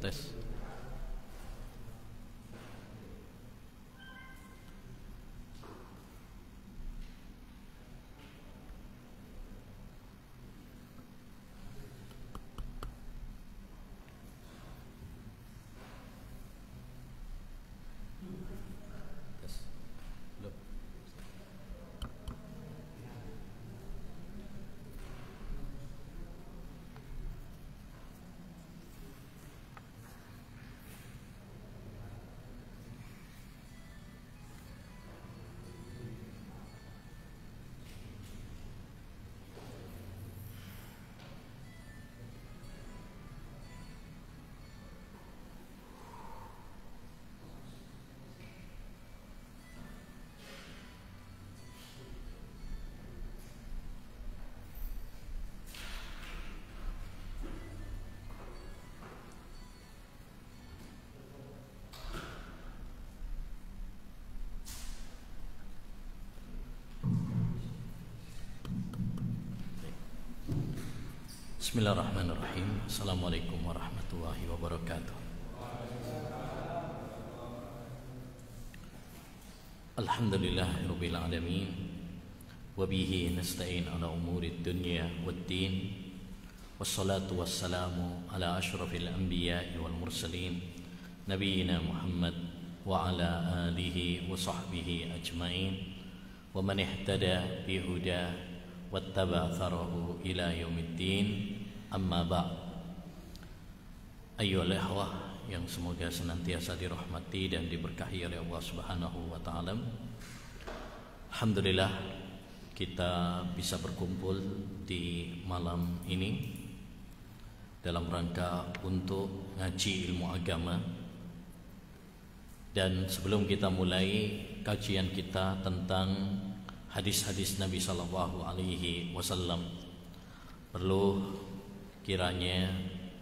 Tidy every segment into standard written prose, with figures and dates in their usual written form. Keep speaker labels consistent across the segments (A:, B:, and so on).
A: Tes. Bismillahirrahmanirrahim. Assalamualaikum warahmatullahi wabarakatuh. Alhamdulillahirabbil alamin. Wa bihi nasta'in ala umuri dunya waddin. Wassalatu wassalamu ala asyrafil anbiya'i wal mursalin nabiyyina Muhammad wa ala alihi wa sahbihi ajmain wa man ihtada bihuda wattaba atharahu ila yaumiddin. Amma ba'd. Ayyuhal ikhwah yang semoga senantiasa dirahmati dan diberkahi oleh Allah Subhanahu wa taala. Alhamdulillah kita bisa berkumpul di malam ini dalam rangka untuk ngaji ilmu agama. Dan sebelum kita mulai kajian kita tentang hadis-hadis Nabi sallallahu alaihi wasallam, perlu kiranya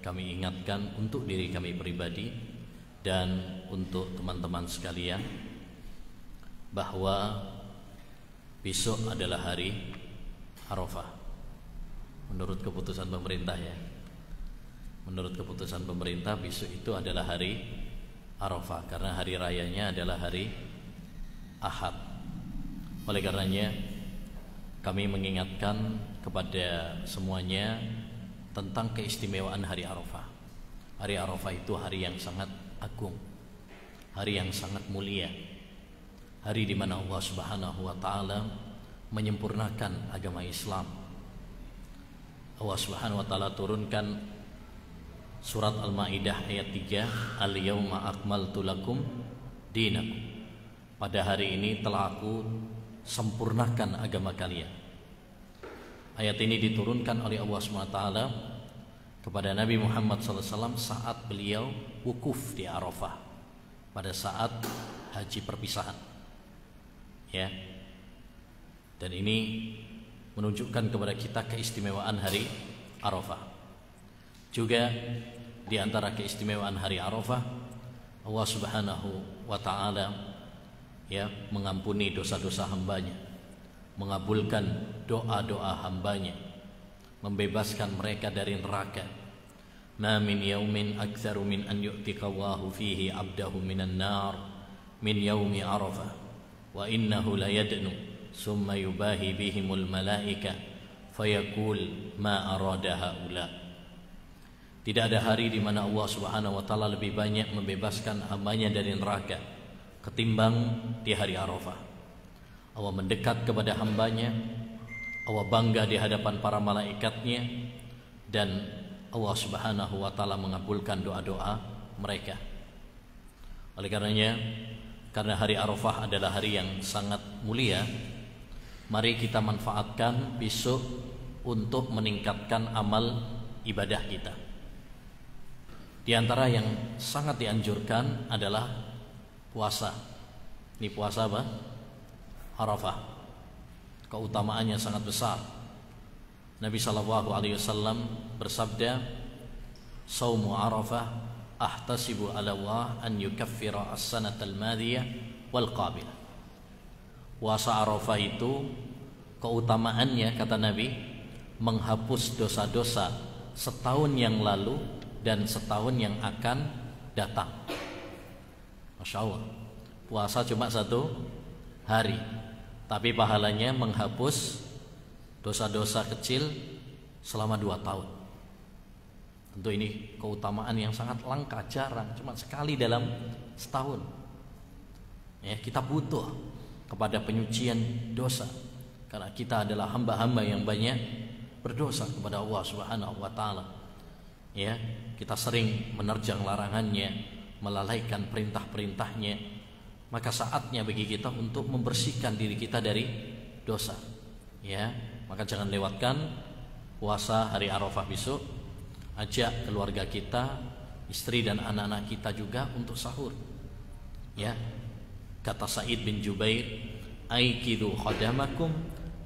A: kami ingatkan untuk diri kami pribadi dan untuk teman-teman sekalian bahwa besok adalah hari Arafah. Menurut keputusan pemerintah ya. Menurut keputusan pemerintah besok itu adalah hari Arafah karena hari rayanya adalah hari Ahad. Oleh karenanya kami mengingatkan kepada semuanya tentang keistimewaan hari Arafah. Hari Arafah itu hari yang sangat agung, hari yang sangat mulia, hari di mana Allah Subhanahu wa taala menyempurnakan agama Islam. Allah Subhanahu wa taala turunkan surat Al-Maidah ayat 3, Al-yauma akmaltu lakum dinakum. Pada hari ini telah aku sempurnakan agama kalian. Ayat ini diturunkan oleh Allah SWT kepada Nabi Muhammad SAW saat beliau wukuf di Arafah pada saat haji perpisahan. Ya. Dan ini menunjukkan kepada kita keistimewaan hari Arafah. Juga di antara keistimewaan hari Arafah, Allah Subhanahu wa taala ya mengampuni dosa-dosa hambanya, mengabulkan doa-doa hambanya, membebaskan mereka dari neraka. Ma min yaumin aktsaru min an yu'tika Allahu fihi 'abdahu minan nar min yaumi Arafah wa innahu la yadnu summa yubahi bihimul malaika fayaqul ma arada haula. Tidak ada hari di mana Allah Subhanahu wa taala lebih banyak membebaskan hambanya dari neraka ketimbang di hari Arafah. Allah mendekat kepada hambanya, Allah bangga di hadapan para malaikatnya, dan Allah Subhanahu wa taala mengabulkan doa-doa mereka. Oleh karenanya, karena hari Arafah adalah hari yang sangat mulia, mari kita manfaatkan besok untuk meningkatkan amal ibadah kita. Di antara yang sangat dianjurkan adalah puasa. Ini puasa apa? Arafah. Keutamaannya sangat besar. Nabi SAW bersabda, "Saumu Arafah ahtasibu ala Allah an yukaffira as-sanatal madiyah wal qabilah." Puasa Arafah itu keutamaannya kata Nabi menghapus dosa-dosa setahun yang lalu dan setahun yang akan datang. Masya Allah, puasa cuma 1 hari, tapi pahalanya menghapus dosa-dosa kecil selama 2 tahun. Tentu ini keutamaan yang sangat langka, jarang, cuma sekali dalam setahun. Ya, kita butuh kepada penyucian dosa, karena kita adalah hamba-hamba yang banyak berdosa kepada Allah Subhanahu wa taala. Ya, kita sering menerjang larangannya, melalaikan perintah-perintahnya. Maka saatnya bagi kita untuk membersihkan diri kita dari dosa. Ya, maka jangan lewatkan puasa hari Arafah besok. Ajak keluarga kita, istri dan anak-anak kita juga untuk sahur. Ya, kata Sa'id bin Jubair, aikidu khadamakum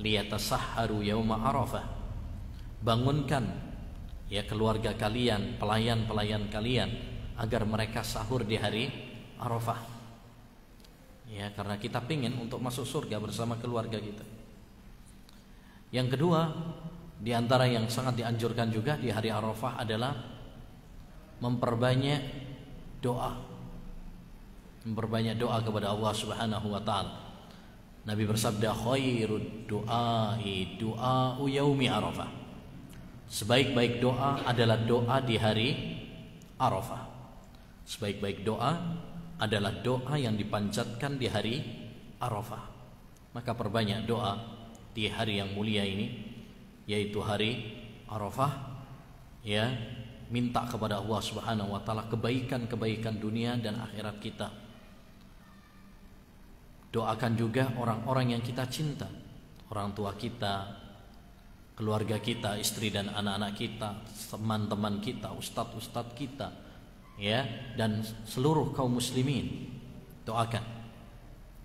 A: liyatasahharu yauma Arafah. Bangunkan ya keluarga kalian, pelayan-pelayan kalian, agar mereka sahur di hari Arafah. Ya, karena kita ingin untuk masuk surga bersama keluarga kita. Yang kedua, di antara yang sangat dianjurkan juga di hari Arafah adalah memperbanyak doa. Memperbanyak doa kepada Allah Subhanahu wa taala. Nabi bersabda, khairud du'ai du'a'u yaumi Arafah. Sebaik-baik doa adalah doa di hari Arafah. Sebaik-baik doa adalah doa yang dipanjatkan di hari Arafah. Maka perbanyak doa di hari yang mulia ini, yaitu hari Arafah. Ya, minta kepada Allah Subhanahu wa taala kebaikan-kebaikan dunia dan akhirat kita. Doakan juga orang-orang yang kita cinta, orang tua kita, keluarga kita, istri dan anak-anak kita, teman-teman kita, ustadz-ustadz kita, ya, dan seluruh kaum muslimin. Doakan,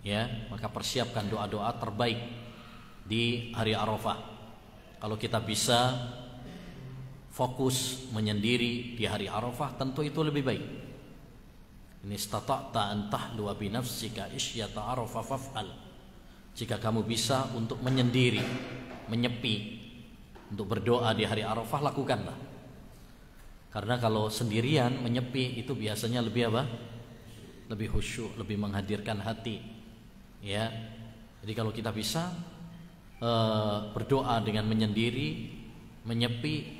A: ya, maka persiapkan doa-doa terbaik di hari Arafah. Kalau kita bisa fokus menyendiri di hari Arafah, tentu itu lebih baik. Ini istata'ta an tahluwa bi nafsika isyata Arafah faf'al. Jika kamu bisa untuk menyendiri, menyepi, untuk berdoa di hari Arafah, lakukanlah. Karena kalau sendirian menyepi itu biasanya lebih apa? Lebih khusyuk, lebih menghadirkan hati. Ya. Jadi kalau kita bisa berdoa dengan menyendiri, menyepi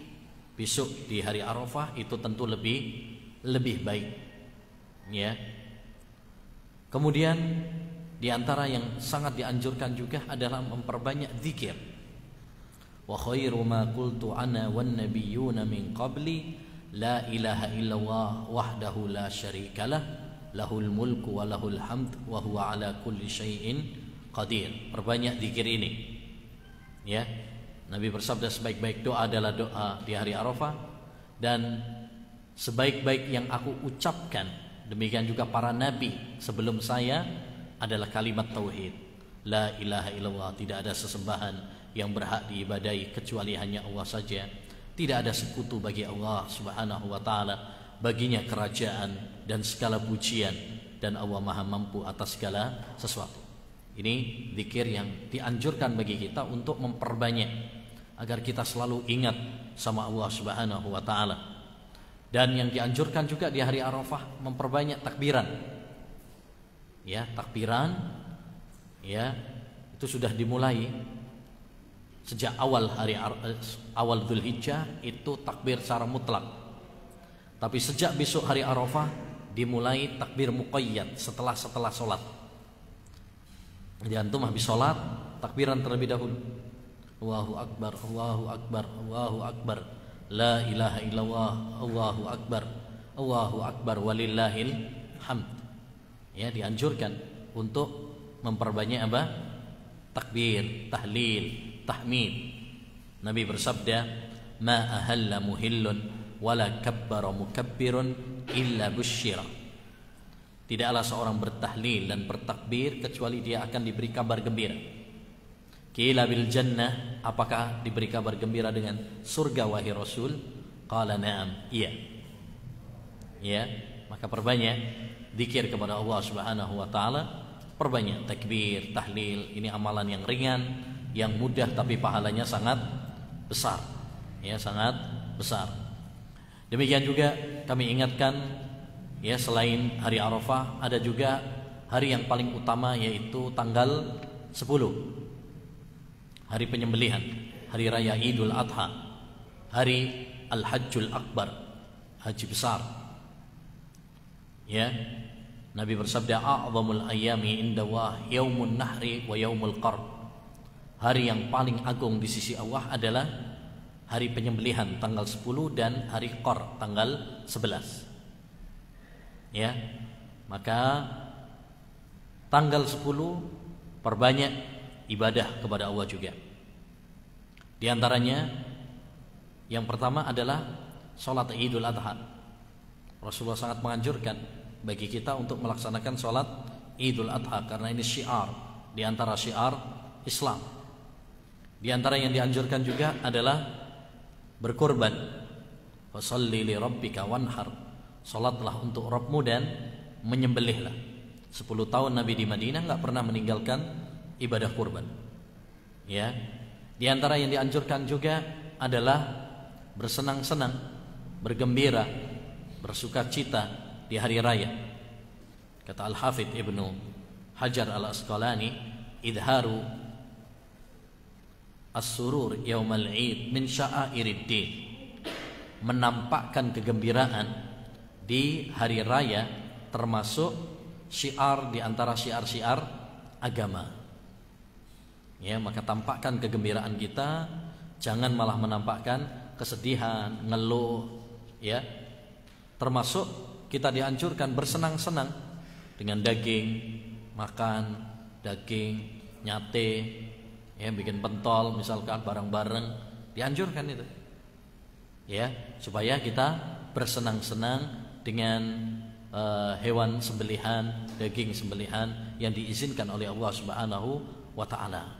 A: besok di hari Arafah, itu tentu lebih baik. Ya. Kemudian di antara yang sangat dianjurkan juga adalah memperbanyak zikir. Wa khairu ma qultu ana wan nabiyyuna min qabli la ilaha illallah wahdahu la syarikalah lahul mulku wa lahul hamd wa huwa ala kulli syai'in qadir. Perbanyak zikir ini. Ya. Nabi bersabda, sebaik-baik doa adalah doa di hari Arafah, dan sebaik-baik yang aku ucapkan, demikian juga para nabi sebelum saya, adalah kalimat tauhid. La ilaha illallah, tidak ada sesembahan yang berhak diibadahi kecuali hanya Allah saja. Tidak ada sekutu bagi Allah Subhanahu wa taala. Baginya kerajaan dan segala pujian, dan Allah Maha mampu atas segala sesuatu. Ini zikir yang dianjurkan bagi kita untuk memperbanyak, agar kita selalu ingat sama Allah Subhanahu wa taala. Dan yang dianjurkan juga di hari Arafah memperbanyak takbiran. Ya, takbiran, ya, itu sudah dimulai sejak awal Dzulhijjah, itu takbir secara mutlak. Tapi sejak besok hari Arafah dimulai takbir muqayyad setelah sholat. Jadi antum habis sholat, takbiran terlebih dahulu. Allahu akbar, Allahu akbar, Allahu akbar. La ilaha illallah, Allahu akbar, Allahu akbar walillahil hamd. Ya, dianjurkan untuk memperbanyak apa? Takbir, tahlil, tahmid. Nabi bersabda, ma ahalla muhillun wala kabbara mukabbirun illa busyira. Tidaklah seorang bertahlil dan bertakbir kecuali dia akan diberi kabar gembira. Qila bil jannah, apakah diberi kabar gembira dengan surga wahai Rasul? Qala na'am, iya. Ya, maka perbanyak zikir kepada Allah Subhanahu wa taala, perbanyak takbir, tahlil. Ini amalan yang ringan, yang mudah, tapi pahalanya sangat besar. Ya, sangat besar. Demikian juga kami ingatkan, ya, selain hari Arafah ada juga hari yang paling utama, yaitu tanggal 10, hari penyembelihan, hari raya Idul Adha, hari Al-Hajjul Akbar, haji besar. Ya, Nabi bersabda, a'zamul ayyami indallah yaumun nahri wa yaumul qar. Hari yang paling agung di sisi Allah adalah hari penyembelihan tanggal 10 dan hari Qar tanggal 11. Ya, maka tanggal 10 perbanyak ibadah kepada Allah juga. Di antaranya yang pertama adalah sholat Idul Adha. Rasulullah sangat menganjurkan bagi kita untuk melaksanakan sholat Idul Adha, karena ini syiar di antara syiar Islam. Di antara yang dianjurkan juga adalah berkorban. Fasholli li rabbika wanhar. Salatlah untuk Rabbmu dan menyembelihlah. 10 tahun Nabi di Madinah enggak pernah meninggalkan ibadah kurban. Ya. Di antara yang dianjurkan juga adalah bersenang-senang, bergembira, bersukacita di hari raya. Kata Al-Hafidz Ibnu Hajar Al-Asqalani, idharu as-surur yaumal id min sya'airiddin. Menampakkan kegembiraan di hari raya termasuk syiar di antara syiar-syiar agama. Ya, maka tampakkan kegembiraan kita, jangan malah menampakkan kesedihan, ngeluh, ya. Termasuk kita dianjurkan bersenang-senang dengan daging, makan daging, nyate, ya, bikin pentol misalkan bareng-bareng, dianjurkan itu. Ya, supaya kita bersenang-senang dengan hewan sembelihan, daging sembelihan yang diizinkan oleh Allah Subhanahu wa taala.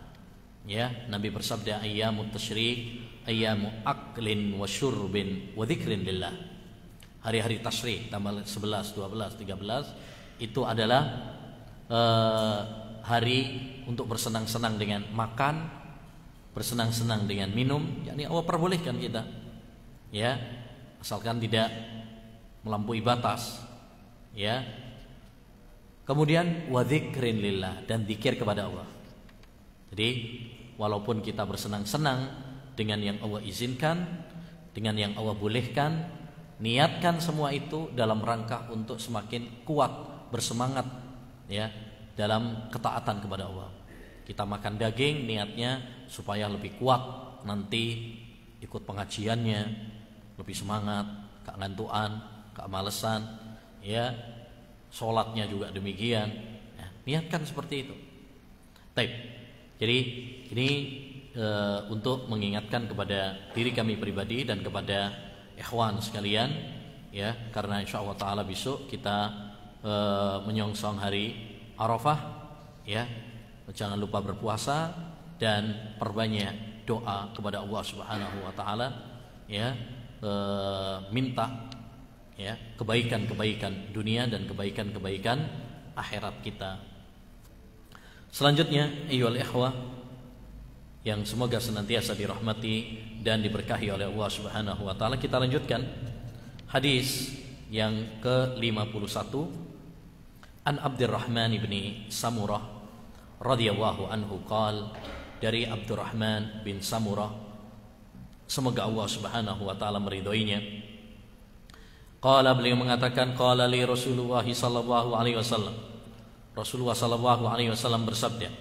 A: Ya, Nabi bersabda, ayyamut tasyrik ayyamu aklin wa syurbin wa dzikrin lillah. Hari-hari tasyrik tanggal 11, 12, 13 itu adalah hari untuk bersenang-senang dengan makan, bersenang-senang dengan minum, yakni Allah perbolehkan kita. Ya, asalkan tidak melampaui batas. Ya. Kemudian wa dzikrin lillah, dan zikir kepada Allah. Jadi walaupun kita bersenang-senang dengan yang Allah izinkan, dengan yang Allah bolehkan, niatkan semua itu dalam rangka untuk semakin kuat, bersemangat, ya, dalam ketaatan kepada Allah. Kita makan daging niatnya supaya lebih kuat nanti ikut pengajiannya, lebih semangat, gak ngantuan, gak malesan, ya. Sholatnya juga demikian, ya, niatkan seperti itu. Baik. Jadi ini untuk mengingatkan kepada diri kami pribadi dan kepada ikhwan sekalian, ya, karena insyaallah taala besok kita menyongsong hari Arafah, ya. Jangan lupa berpuasa dan perbanyak doa kepada Allah Subhanahu wa taala, ya. Minta, ya, kebaikan-kebaikan dunia dan kebaikan-kebaikan akhirat kita. Selanjutnya, ayyuhal ikhwah yang semoga senantiasa dirahmati dan diberkahi oleh Allah Subhanahu wa taala, kita lanjutkan hadis yang ke-51. An Abdurrahman bin Samurah radhiyallahu anhu qala, dari Abdurrahman bin Samurah, semoga Allah Subhanahu wa taala meridhoinya. Qala, beliau mengatakan, qala li Rasulullah sallallahu alaihi wasallam, Rasulullah sallallahu alaihi wasallam bersabda,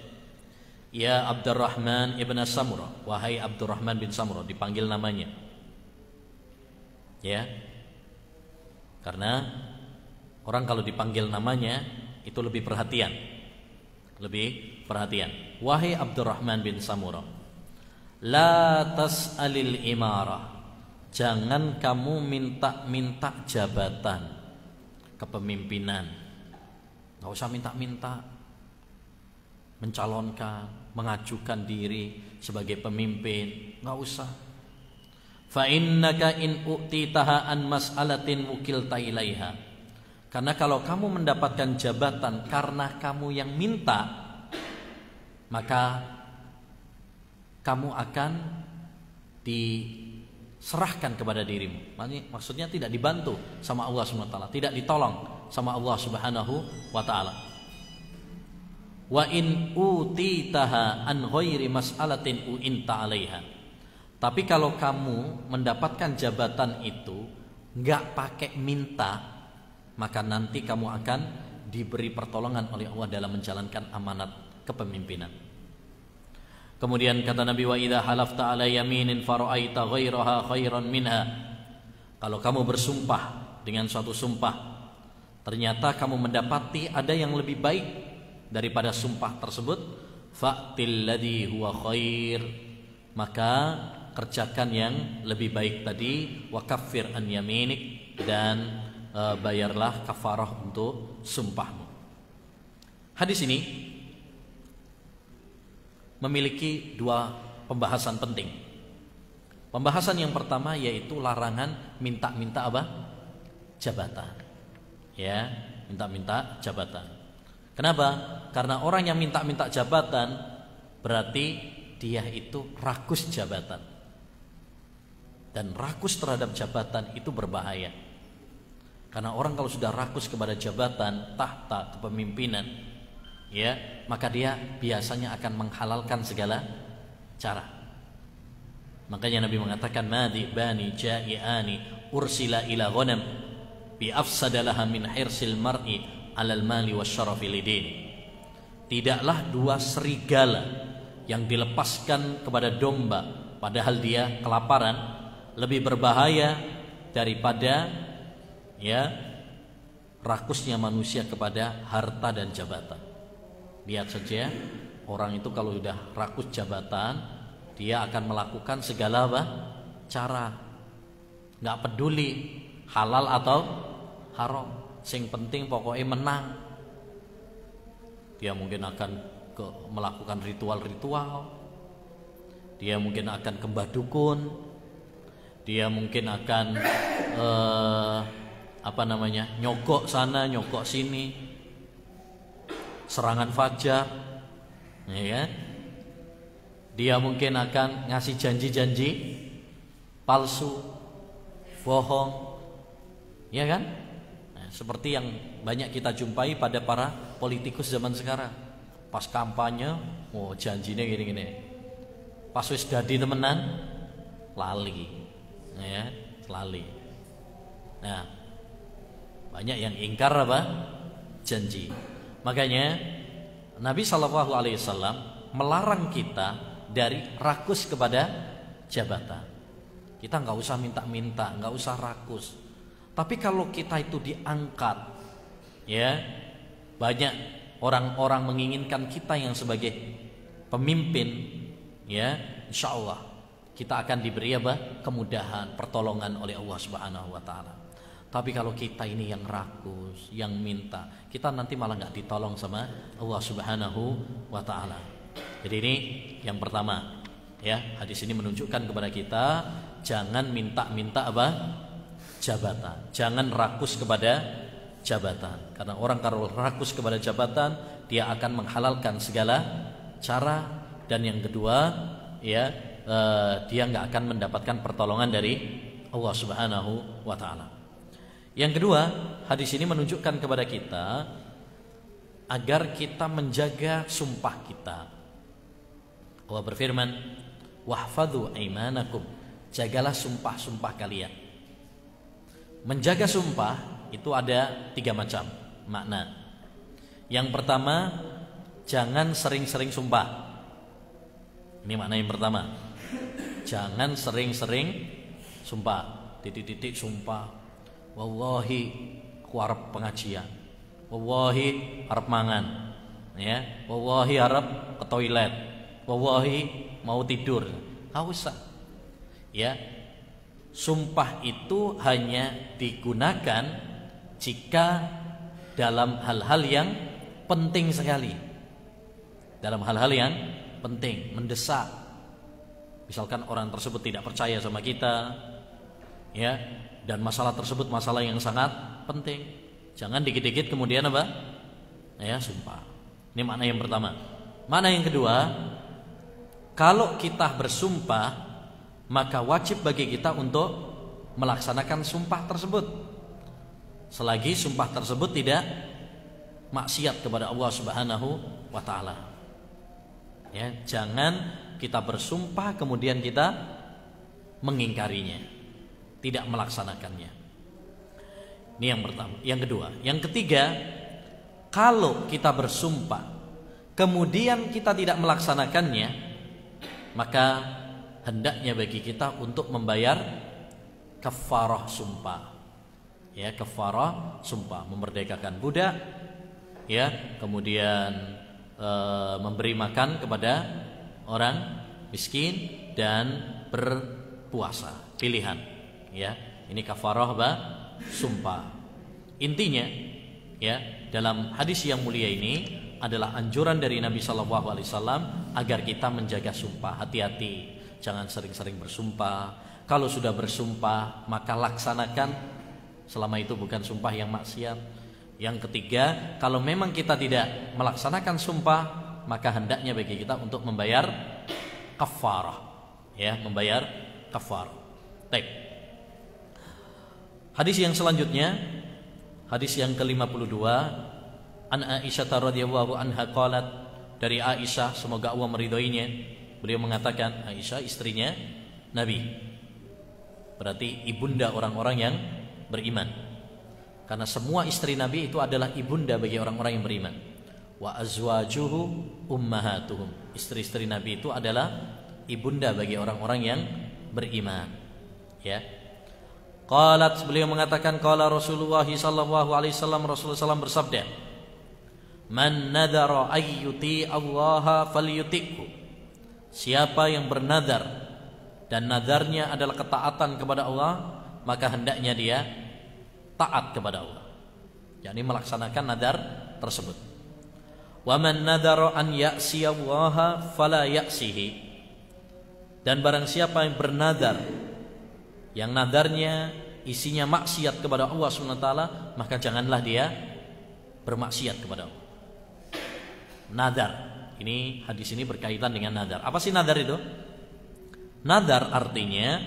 A: ya Abdurrahman ibn Samurah, wahai Abdurrahman bin Samurah, dipanggil namanya, ya, karena orang kalau dipanggil namanya itu lebih perhatian, lebih perhatian. Wahai Abdurrahman bin Samurah, la tas'alil imarah, jangan kamu minta-minta jabatan kepemimpinan. Gak usah minta-minta mencalonkan, mengajukan diri sebagai pemimpin, gak usah. Fa innaka in u'titaha an mas'alatin wukilta ilaiha, karena kalau kamu mendapatkan jabatan karena kamu yang minta, maka kamu akan serahkan kepada dirimu. Maksudnya tidak dibantu sama Allah Subhanahu wa taala, tidak ditolong sama Allah Subhanahu wa taala. Wa in utitaha an ghairi mas'alatin u'inta 'alaiha. Tapi kalau kamu mendapatkan jabatan itu enggak pakai minta, maka nanti kamu akan diberi pertolongan oleh Allah dalam menjalankan amanat kepemimpinan. Kemudian kata Nabi, wa idza halafta 'ala yaminin fara'aita ghairaha khairan minha. Kalau kamu bersumpah dengan suatu sumpah, ternyata kamu mendapati ada yang lebih baik daripada sumpah tersebut, fa'til ladzi huwa khair, maka kerjakan yang lebih baik tadi, wa kaffir an yaminik, dan bayarlah kafarah untuk sumpahmu. Hadis ini memiliki dua pembahasan penting. Pembahasan yang pertama yaitu larangan minta-minta apa? Jabatan. Ya, minta-minta jabatan. Kenapa? Karena orang yang minta-minta jabatan berarti dia itu rakus jabatan. Dan rakus terhadap jabatan itu berbahaya. Karena orang kalau sudah rakus kepada jabatan, tahta, kepemimpinan, ya, maka dia biasanya akan menghalalkan segala cara. Makanya Nabi mengatakan, madi bani ja'iani ursila ila ghanam bi afsadalaha min hirsil mar'i alal mali wasyarafi lidini. Tidaklah dua serigala yang dilepaskan kepada domba padahal dia kelaparan lebih berbahaya daripada ya rakusnya manusia kepada harta dan jabatan. Lihat saja, orang itu kalau sudah rakus jabatan, dia akan melakukan segala apa? Cara, nggak peduli halal atau haram. Sing penting pokoknya menang. Dia mungkin akan melakukan ritual-ritual. Dia mungkin akan kembah dukun. Dia mungkin akan nyogok sana, nyogok sini, serangan fajar, ya kan? Dia mungkin akan ngasih janji-janji palsu, bohong, ya kan? Nah, seperti yang banyak kita jumpai pada para politikus zaman sekarang. Pas kampanye, oh janjinya gini-gini. Pas wis dadi temenan, lali, ya, lali. Nah, banyak yang ingkar apa? Janji. Makanya Nabi SAW melarang kita dari rakus kepada jabatan. Kita nggak usah minta-minta, nggak usah rakus. Tapi kalau kita itu diangkat, ya, banyak orang-orang menginginkan kita yang sebagai pemimpin, ya, insya Allah kita akan diberi apa? Kemudahan, pertolongan oleh Allah Subhanahu wa taala. Tapi kalau kita ini yang rakus, yang minta, kita nanti malah nggak ditolong sama Allah Subhanahu wa taala. Jadi ini yang pertama, ya, hadis ini menunjukkan kepada kita jangan minta-minta apa? Jabatan. Jangan rakus kepada jabatan. Karena orang kalau rakus kepada jabatan, dia akan menghalalkan segala cara, dan yang kedua, ya, dia nggak akan mendapatkan pertolongan dari Allah Subhanahu wa taala. Yang kedua, hadis ini menunjukkan kepada kita agar kita menjaga sumpah kita. Allah berfirman, wahfadhu aimanakum, jagalah sumpah-sumpah kalian. Menjaga sumpah itu ada 3 macam makna. Yang pertama, jangan sering-sering sumpah. Ini makna yang pertama. Jangan sering-sering sumpah. Titik-titik sumpah. Wallahi aku arep pengajian. Wallahi arep mangan. Ya, wallahi arep ke toilet. Wallahi mau tidur. Enggak usah. Ya. Sumpah itu hanya digunakan jika dalam hal-hal yang penting sekali. Dalam hal-hal yang penting, mendesak. Misalkan orang tersebut tidak percaya sama kita, ya, dan masalah tersebut masalah yang sangat penting. Jangan dikit-dikit kemudian apa? Ya, sumpah. Ini makna yang pertama. Makna yang kedua, kalau kita bersumpah maka wajib bagi kita untuk melaksanakan sumpah tersebut, selagi sumpah tersebut tidak maksiat kepada Allah Subhanahu wa taala. Ya, jangan kita bersumpah kemudian kita mengingkarinya, tidak melaksanakannya. Ini yang pertama. Yang kedua, yang ketiga, kalau kita bersumpah kemudian kita tidak melaksanakannya, maka hendaknya bagi kita untuk membayar kafarah sumpah. Ya, kafarah sumpah, memerdekakan budak, ya, kemudian memberi makan kepada orang miskin dan berpuasa. Pilihan, ya. Ini kafarah sumpah. Intinya, ya, dalam hadis yang mulia ini adalah anjuran dari Nabi Shallallahu Alaihi Wasallam agar kita menjaga sumpah. Hati-hati, jangan sering-sering bersumpah. Kalau sudah bersumpah, maka laksanakan selama itu bukan sumpah yang maksiat. Yang ketiga, kalau memang kita tidak melaksanakan sumpah, maka hendaknya bagi kita untuk membayar kafarah, ya, membayar kafarah. Baik. Hadis yang selanjutnya, hadis yang ke-52, an Aisyah radhiyallahu anha qalat, dari Aisyah, semoga Allah meridhoinya, beliau mengatakan, Aisyah istrinya Nabi, berarti ibunda orang-orang yang beriman. Karena semua istri Nabi itu adalah ibunda bagi orang-orang yang beriman. Wa azwajuhu ummahatuhum. Istri-istri Nabi itu adalah ibunda bagi orang-orang yang beriman. Ya. Qalat, beliau mengatakan, qala Rasulullah sallallahu alaihi wasallam, Rasulullah SAW bersabda, man nadara ayyuti Allah falyuti'hu. Siapa yang bernadar dan nadarnya adalah ketaatan kepada Allah, maka hendaknya dia taat kepada Allah, yakni melaksanakan nadar tersebut. Wa man nadara an ya'siyallaha fala ya'sihi. Dan barang siapa yang bernadar yang nadarnya isinya maksiat kepada Allah SWT, maka janganlah dia bermaksiat kepada Allah. Nadar, ini hadis ini berkaitan dengan nadar. Apa sih nadar itu? Nadar artinya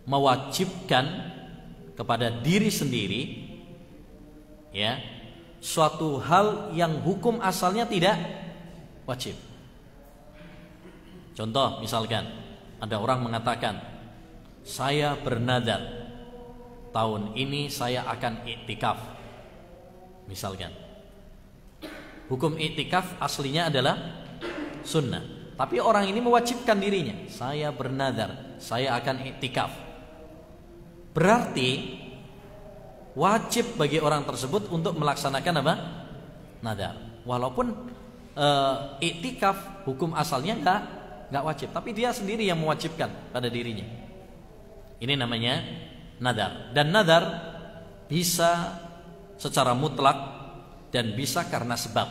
A: mewajibkan kepada diri sendiri, ya, suatu hal yang hukum asalnya tidak wajib. Contoh, misalkan ada orang mengatakan, saya bernadar tahun ini saya akan iktikaf, misalkan. Hukum iktikaf aslinya adalah sunnah, tapi orang ini mewajibkan dirinya, saya bernadar saya akan iktikaf. Berarti wajib bagi orang tersebut untuk melaksanakan apa? Nadar. Walaupun iktikaf hukum asalnya enggak wajib, tapi dia sendiri yang mewajibkan pada dirinya. Ini namanya nadar. Dan nadar bisa secara mutlak dan bisa karena sebab.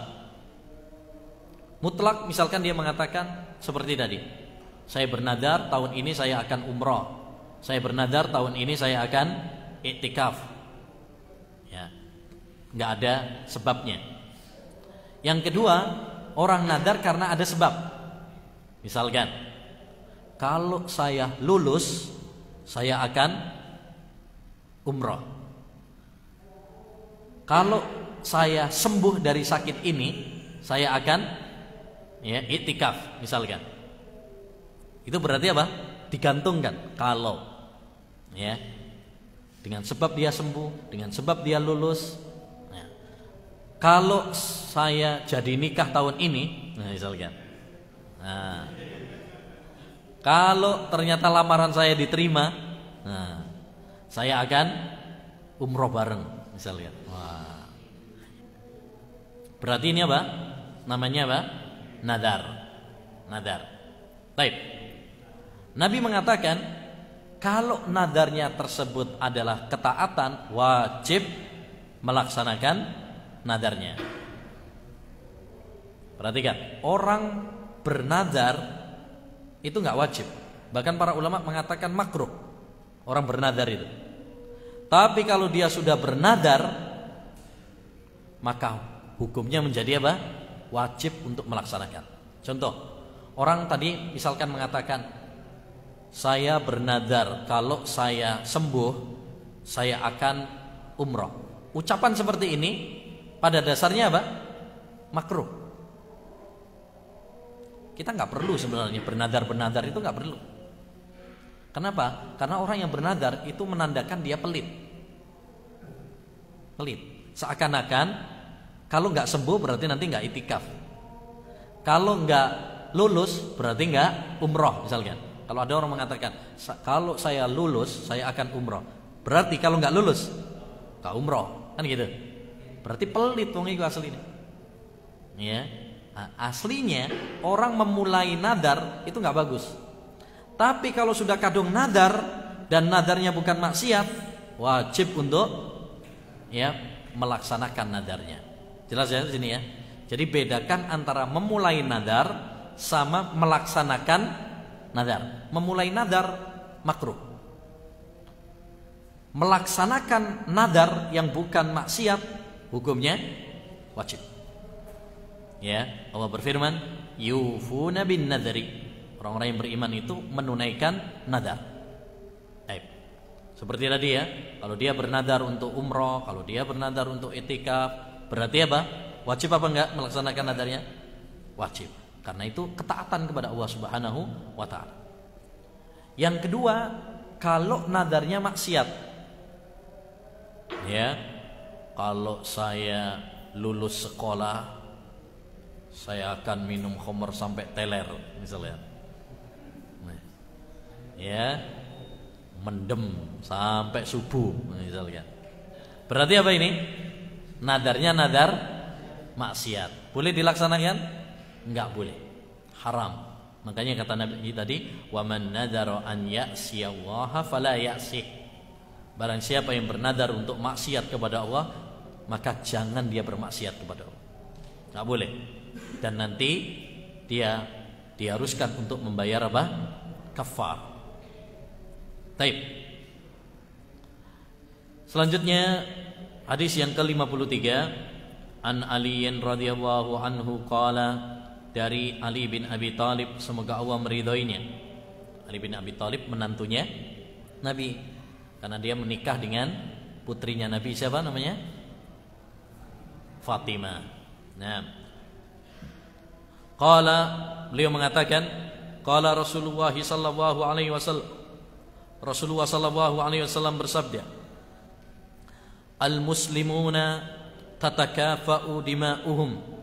A: Mutlak, misalkan dia mengatakan seperti tadi, saya bernadar tahun ini saya akan umrah, saya bernadar tahun ini saya akan iktikaf, ya, nggak ada sebabnya. Yang kedua, orang nadar karena ada sebab. Misalkan, kalau saya lulus, saya akan umrah. Kalau saya sembuh dari sakit ini, saya akan, ya, iktikaf, misalkan. Itu berarti apa? Digantungkan. Kalau, ya, dengan sebab dia sembuh, dengan sebab dia lulus, ya. Kalau saya jadi nikah tahun ini, nah, misalkan, nah, kalau ternyata lamaran saya diterima, nah, saya akan umroh bareng, misalkan. Wah. Berarti ini apa? Namanya apa? Nadar. Nadar. Baik. Nabi mengatakan, kalau nadarnya tersebut adalah ketaatan, wajib melaksanakan nadarnya. Perhatikan, orang bernadar itu nggak wajib. Bahkan para ulama mengatakan makruh orang bernadar itu. Tapi kalau dia sudah bernadar, maka hukumnya menjadi apa? Wajib untuk melaksanakan. Contoh, orang tadi misalkan mengatakan, saya bernadar kalau saya sembuh saya akan umroh. Ucapan seperti ini pada dasarnya apa? Makruh. Kita nggak perlu sebenarnya bernadar itu nggak perlu. Kenapa? Karena orang yang bernadar itu menandakan dia pelit. Seakan-akan kalau nggak sembuh berarti nanti nggak itikaf. Kalau nggak lulus berarti nggak umroh misalkan. Kalau ada orang mengatakan kalau saya lulus saya akan umroh, berarti kalau nggak lulus nggak umroh, kan gitu. Berarti pelit wong iku aslinya. Ya, nah, aslinya orang memulai nadar itu nggak bagus. Tapi kalau sudah kadung nadar dan nadarnya bukan maksiat, wajib untuk ya melaksanakan nadarnya. Jelas ya di sini ya. Jadi bedakan antara memulai nadar sama melaksanakan nadar. Memulai nadar makruh. Melaksanakan nadar yang bukan maksiat hukumnya wajib. Ya, Allah berfirman, "Yufuna bin nadri." Orang-orang yang beriman itu menunaikan nadar. Baik. Seperti tadi ya, kalau dia bernadar untuk umroh, kalau dia bernadar untuk itikaf, berarti apa? Wajib apa enggak melaksanakan nadarnya? Wajib. Karena itu ketaatan kepada Allah Subhanahu wa taala. Yang kedua, kalau nadarnya maksiat. Ya. Kalau saya lulus sekolah saya akan minum khamr sampai teler misalnya. Ya. Mendem sampai subuh misalnya. Berarti apa ini? Nadarnya nadar maksiat. Boleh dilaksanakan? Enggak boleh. Haram. Makanya kata Nabi tadi, "Wa man nadara an ya'siyallaha fala ya'sih." Barang siapa yang bernadar untuk maksiat kepada Allah, maka jangan dia bermaksiat kepada Allah. Enggak boleh. Dan nanti dia diharuskan untuk membayar apa? Kafar. Baik. Selanjutnya hadis yang ke-53 An Aliyin radhiyallahu anhu qala, dari Ali bin Abi Thalib semoga Allah meridhoinya. Ali bin Abi Thalib menantunya Nabi, karena dia menikah dengan putrinya Nabi, siapa namanya? Fatimah. Nah, qala, beliau mengatakan, qala Rasulullah sallallahu alaihi wasallam, Rasulullah sallallahu alaihi wasallam bersabda, al-muslimuna tatakafa'u dima'uhum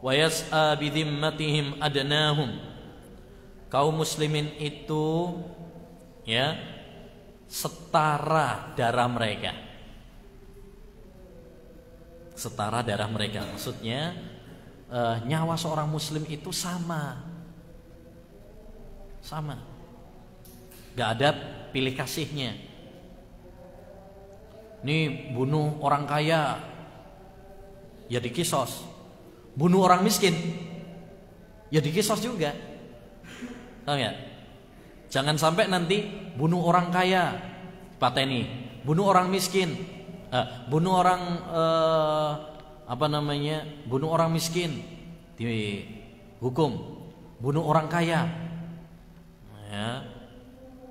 A: wa yas'a bidhimmatihim adnahum. Kaum muslimin itu ya setara darah mereka. Setara darah mereka. Maksudnya nyawa seorang muslim itu sama. Sama. Gak ada pilih kasihnya. Ini bunuh orang kaya, ya dikisos. Bunuh orang miskin, ya dikisos juga. Tahu ya? Jangan sampai nanti bunuh orang kaya, pateni. Bunuh orang miskin, bunuh orang bunuh orang miskin, dihukum. Bunuh orang kaya, ya,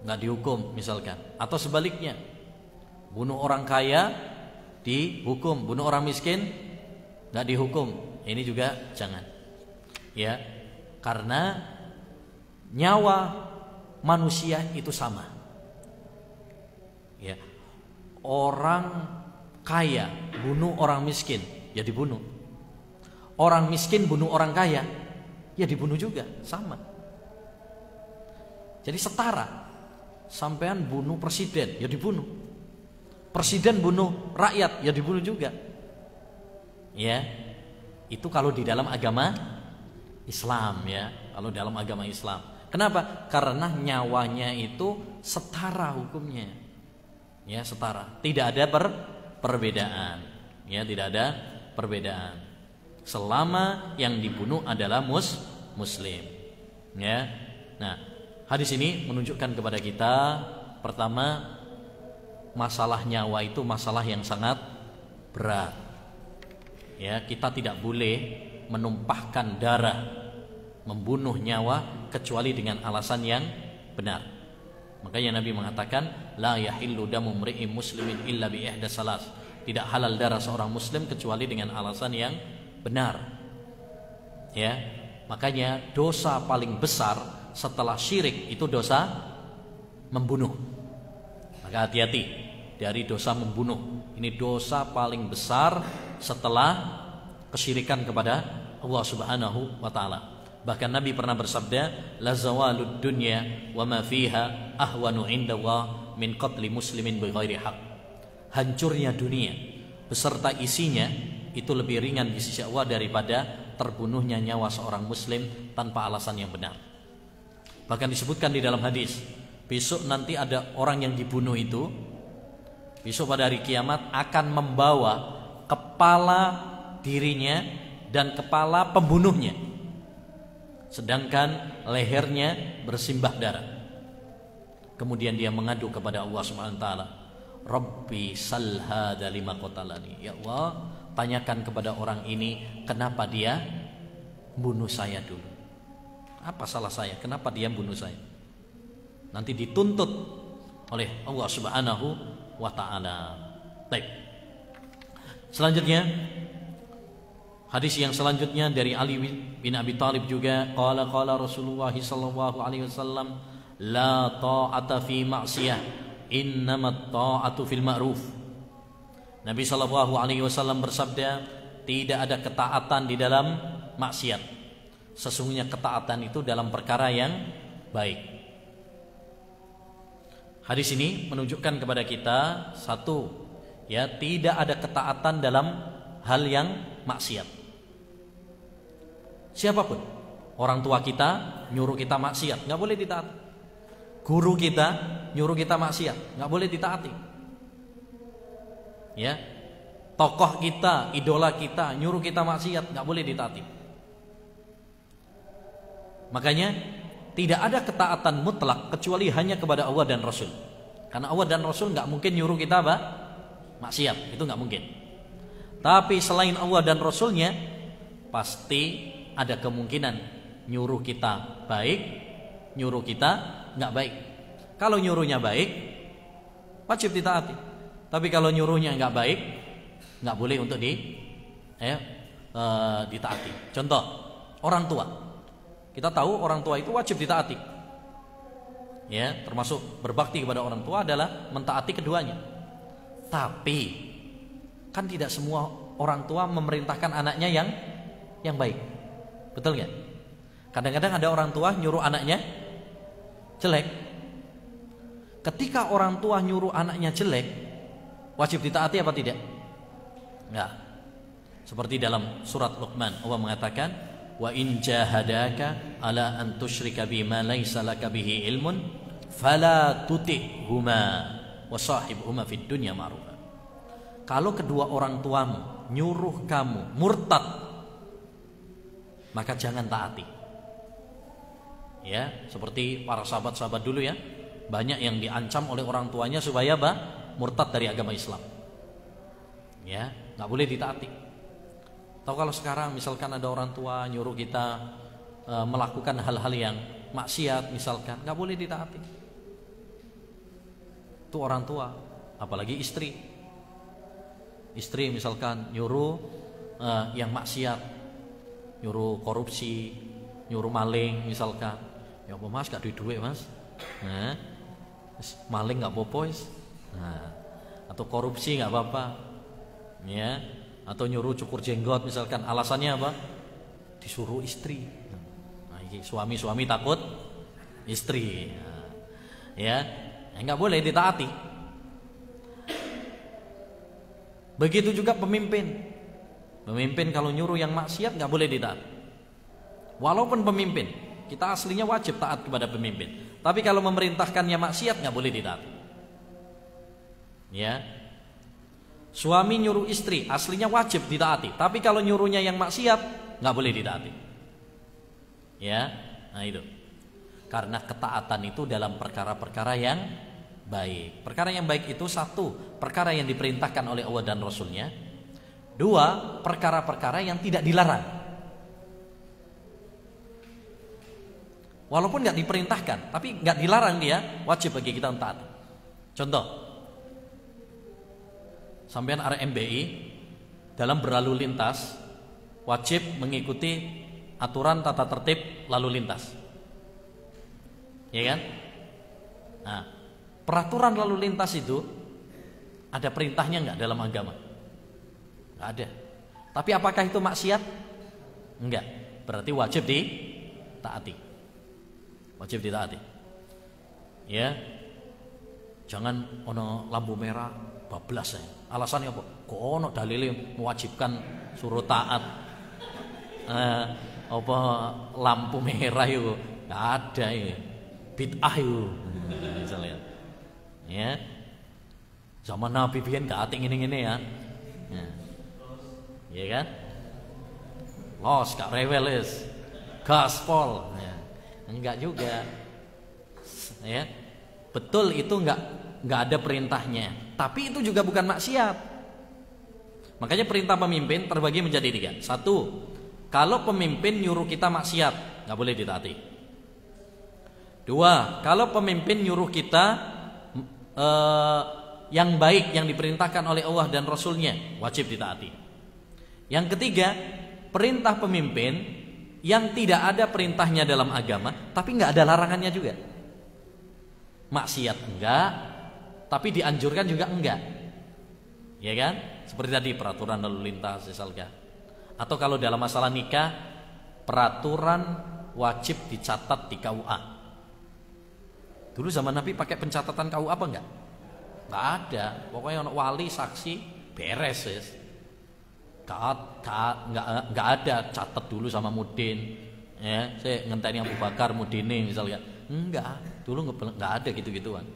A: nggak dihukum misalkan. Atau sebaliknya, bunuh orang kaya dihukum, bunuh orang miskin nggak dihukum. Ini juga jangan, ya, karena nyawa manusia itu sama. Ya, orang kaya bunuh orang miskin, ya dibunuh. Orang miskin bunuh orang kaya, ya dibunuh juga, sama. Jadi setara. Sampean bunuh presiden, ya dibunuh. Presiden bunuh rakyat, ya dibunuh juga. Ya, itu kalau di dalam agama Islam, ya. Kalau dalam agama Islam. Kenapa? Karena nyawanya itu setara hukumnya. Ya, setara. Tidak ada perbedaan. Ya, tidak ada perbedaan. Selama yang dibunuh adalah muslim. Ya. Nah, hadis ini menunjukkan kepada kita, pertama, masalah nyawa itu masalah yang sangat berat. Ya, kita tidak boleh menumpahkan darah, membunuh nyawa kecuali dengan alasan yang benar. Makanya Nabi mengatakan, la yahillu damu mri'in muslimin illa bi ihda salas. Tidak halal darah seorang muslim kecuali dengan alasan yang benar. Ya. Makanya dosa paling besar setelah syirik itu dosa membunuh. Maka hati-hati dari dosa membunuh. Ini dosa paling besar setelah kesyirikan kepada Allah Subhanahu wa taala. Bahkan Nabi pernah bersabda, la zawalud dunya wa ma fiha ahwanu indallah min qatli muslimin bighairi haq. Hancurnya dunia beserta isinya itu lebih ringan di sisi Allah daripada terbunuhnya nyawa seorang muslim tanpa alasan yang benar. Bahkan disebutkan di dalam hadis, besok nanti ada orang yang dibunuh itu, besok pada hari kiamat akan membawa kepala dirinya dan kepala pembunuhnya, sedangkan lehernya bersimbah darah. Kemudian dia mengadu kepada Allah Subhanahu wa taala, Rabbi sal hadza lima qatalani. Ya Allah, tanyakan kepada orang ini kenapa dia bunuh saya dulu. Apa salah saya? Kenapa dia bunuh saya? Nanti dituntut oleh Allah Subhanahu wa taala. Baik. Selanjutnya, hadis yang selanjutnya dari Ali bin Abi Thalib juga, qala Rasulullah sallallahu alaihi wasallam, la ta'ata fi ma'siyah, innamat ta'atu fil ma'ruf. Nabi sallallahu alaihi wasallam bersabda, tidak ada ketaatan di dalam maksiat. Sesungguhnya ketaatan itu dalam perkara yang baik. Hadis ini menunjukkan kepada kita satu, ya, tidak ada ketaatan dalam hal yang maksiat. Siapapun, orang tua kita nyuruh kita maksiat, nggak boleh ditaati. Guru kita nyuruh kita maksiat, nggak boleh ditaati. Ya, tokoh kita, idola kita nyuruh kita maksiat, nggak boleh ditaati. Makanya tidak ada ketaatan mutlak kecuali hanya kepada Allah dan Rasul. Karena Allah dan Rasul nggak mungkin nyuruh kita apa? Maksiat, itu nggak mungkin. Tapi selain Allah dan Rasulnya, pasti ada kemungkinan nyuruh kita baik, nyuruh kita nggak baik. Kalau nyuruhnya baik, wajib ditaati. Tapi kalau nyuruhnya nggak baik, nggak boleh untuk ditaati. Contoh, orang tua. Kita tahu orang tua itu wajib ditaati. Ya, termasuk berbakti kepada orang tua adalah mentaati keduanya. Tapi kan tidak semua orang tua memerintahkan anaknya yang baik. Betul nggak? Kadang-kadang ada orang tua nyuruh anaknya jelek. Ketika orang tua nyuruh anaknya jelek, wajib ditaati apa tidak? Enggak. Seperti dalam surat Luqman, Allah mengatakan, wa in jahadaka ala an tusyrika bima laysa laka bihi ilmun fala tuti'huma wa sahibhuma fid dunya ma'rufa. Kalau kedua orang tuamu nyuruh kamu murtad, maka jangan taati. Ya, seperti para sahabat-sahabat dulu ya, banyak yang diancam oleh orang tuanya supaya murtad dari agama Islam. Ya, nggak boleh ditaati. Atau kalau sekarang misalkan ada orang tua nyuruh kita melakukan hal-hal yang maksiat misalkan, nggak boleh ditaati. Itu orang tua, apalagi istri. Istri misalkan nyuruh yang maksiat, nyuruh korupsi, nyuruh maling misalkan. Ya apa mas, gak duit mas. Nah, maling nggak apa-apa. Nah, atau korupsi nggak apa-apa. Ya. Atau nyuruh cukur jenggot misalkan, alasannya apa? Disuruh istri. Nah, suami takut istri. Nah, ya, nggak boleh ditaati. Begitu juga pemimpin. Pemimpin kalau nyuruh yang maksiat nggak boleh ditaati. Walaupun pemimpin, kita aslinya wajib taat kepada pemimpin. Tapi kalau memerintahkannya maksiat nggak boleh ditaati. Ya. Suami nyuruh istri, aslinya wajib ditaati. Tapi kalau nyuruhnya yang maksiat, nggak boleh ditaati. Ya, nah itu. Karena ketaatan itu dalam perkara-perkara yang baik. Perkara yang baik itu satu, perkara yang diperintahkan oleh Allah dan Rasulnya. Dua, perkara-perkara yang tidak dilarang. Walaupun nggak diperintahkan, tapi nggak dilarang dia, wajib bagi kita untuk taat. Contoh, sampean arek MBI dalam berlalu lintas wajib mengikuti aturan tata tertib lalu lintas, ya kan? Nah, peraturan lalu lintas itu ada perintahnya nggak dalam agama? Nggak ada. Tapi apakah itu maksiat? Enggak. Berarti wajib ditaati. Wajib ditaati. Ya. Jangan ono lampu merah bablas ya. Alasannya apa? Kok ono dalile mewajibkan suruh taat. Apa lampu merah itu enggak ada ya. Bid'ah itu. Misalnya. Ya. Zaman Nabi biyen gak atik ngene-ngene ya. Ya kan? Los gak rewel wis. Gaspol. Ya. Enggak juga. Ya. Betul itu enggak ada perintahnya, tapi itu juga bukan maksiat. Makanya perintah pemimpin terbagi menjadi 3. 1, kalau pemimpin nyuruh kita maksiat, enggak boleh ditaati. 2, kalau pemimpin nyuruh kita yang baik yang diperintahkan oleh Allah dan Rasulnya, wajib ditaati. Yang ketiga, perintah pemimpin yang tidak ada perintahnya dalam agama, tapi enggak ada larangannya juga. Maksiat enggak, tapi dianjurkan juga enggak. Ya kan? Seperti tadi peraturan lalu lintas misalkan. Atau kalau dalam masalah nikah, peraturan wajib dicatat di KUA. Dulu zaman Nabi pakai pencatatan KUA apa enggak? Enggak ada. Pokoknya ono wali saksi beres wis. Enggak ada catat dulu sama mudin. Ya, saya ngenteni Abu Bakar mudine misalnya. Enggak, dulu enggak ada gitu-gituan.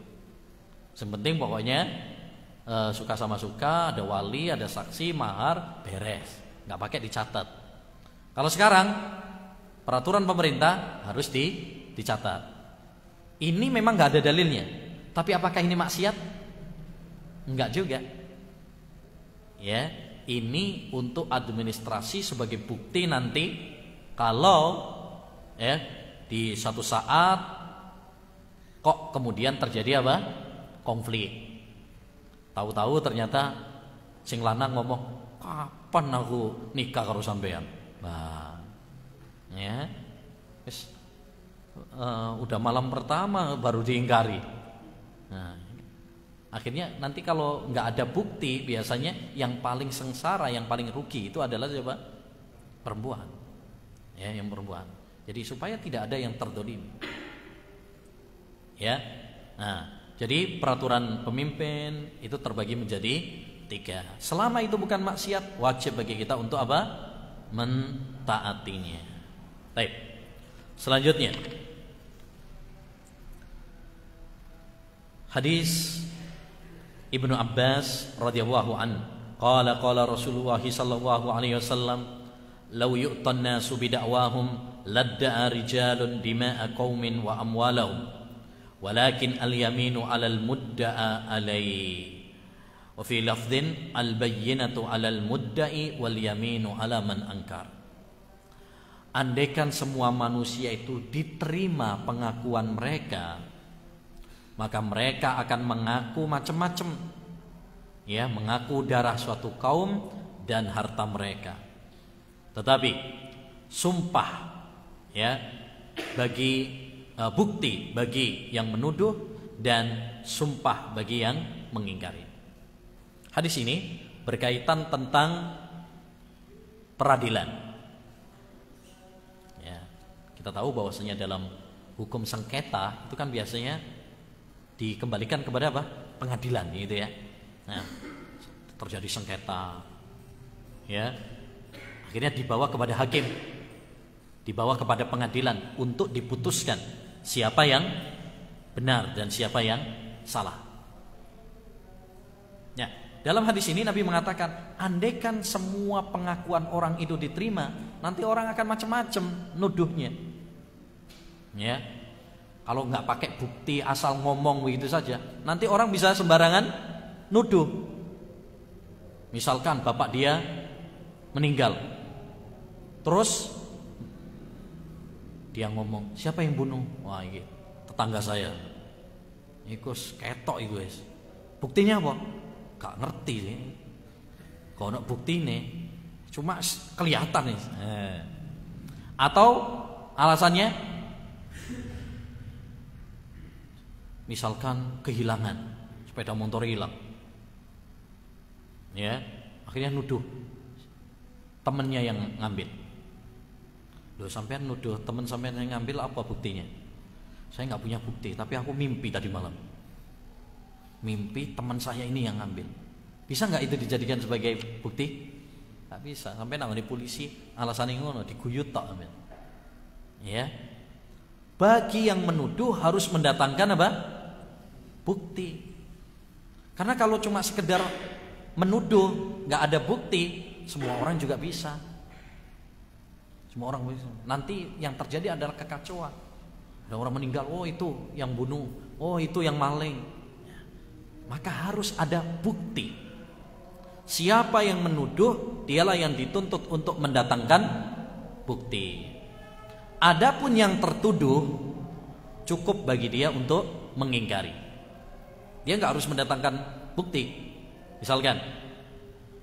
A: Sepenting pokoknya suka sama suka, ada wali, ada saksi, mahar, beres. Enggak pakai dicatat. Kalau sekarang peraturan pemerintah harus dicatat. Ini memang enggak ada dalilnya. Tapi apakah ini maksiat? Enggak juga. Ya, ini untuk administrasi sebagai bukti nanti kalau ya di suatu saat kok kemudian terjadi apa? Konflik. Tahu-tahu ternyata sing lanang ngomong, "Kapan aku nikah karo sampean?" Nah, ya. Wis udah malam pertama baru diingkari. Nah, akhirnya nanti kalau nggak ada bukti, biasanya yang paling sengsara, yang paling rugi itu adalah siapa? Perempuan. Ya, yang perempuan. Jadi supaya tidak ada yang terdolimi. Ya. Nah, jadi peraturan pemimpin itu terbagi menjadi 3. Selama itu bukan maksiat, wajib bagi kita untuk apa? Mentaatinya. Baik. Selanjutnya, hadis Ibnu Abbas radhiyallahu an, qala Rasulullah sallallahu alaihi wasallam, "Law yu'tan nasu bid'awahum ladda'a rijalun dima'a qaumin wa amwalahum, walakin al-yaminu 'alal mudda'a alaihi." Wa fi lafdhin al-bayyinatu 'alal mudda'i wal yaminu 'ala man ankar. Andaikan semua manusia itu diterima pengakuan mereka, maka mereka akan mengaku macam-macam. Ya, mengaku darah suatu kaum dan harta mereka. Tetapi sumpah ya bagi bukti bagi yang menuduh dan sumpah bagi yang mengingkari. Hadis ini berkaitan tentang peradilan. Ya, kita tahu bahwasanya dalam hukum sengketa itu kan biasanya dikembalikan kepada apa? Pengadilan gitu ya. Nah, terjadi sengketa. Ya. Akhirnya dibawa kepada hakim. Dibawa kepada pengadilan untuk diputuskan siapa yang benar dan siapa yang salah. Ya, dalam hadis ini Nabi mengatakan, andaikan semua pengakuan orang itu diterima, nanti orang akan macam-macam nuduhnya. Ya. Kalau nggak pakai bukti, asal ngomong begitu saja, nanti orang bisa sembarangan nuduh. Misalkan bapak dia meninggal, terus Dia ngomong, siapa yang bunuh? Wah, ini tetangga saya. Iku ketok iku wis. Buktinya apa? Gak ngerti sih. Kok ono buktine, cuma kelihatan nih. Atau alasannya misalkan kehilangan, sepeda motor hilang. Ya, akhirnya nuduh temennya yang ngambil. Loh, sampean nuduh temen sampean yang ngambil, apa buktinya? Saya nggak punya bukti, tapi aku mimpi tadi malam. Mimpi teman saya ini yang ngambil. Bisa nggak itu dijadikan sebagai bukti? Nggak bisa. Sampai nangani polisi, alasan yang ngono diguyut tak ambil. Ya. Bagi yang menuduh harus mendatangkan apa? Bukti. Karena kalau cuma sekedar menuduh, nggak ada bukti, semua orang juga bisa. Semua orang bisa. Nanti yang terjadi adalah kekacauan. Ada orang meninggal, oh itu yang bunuh, oh itu yang maling. Maka harus ada bukti. Siapa yang menuduh, dialah yang dituntut untuk mendatangkan bukti. Adapun yang tertuduh, cukup bagi dia untuk mengingkari. Dia nggak harus mendatangkan bukti. Misalkan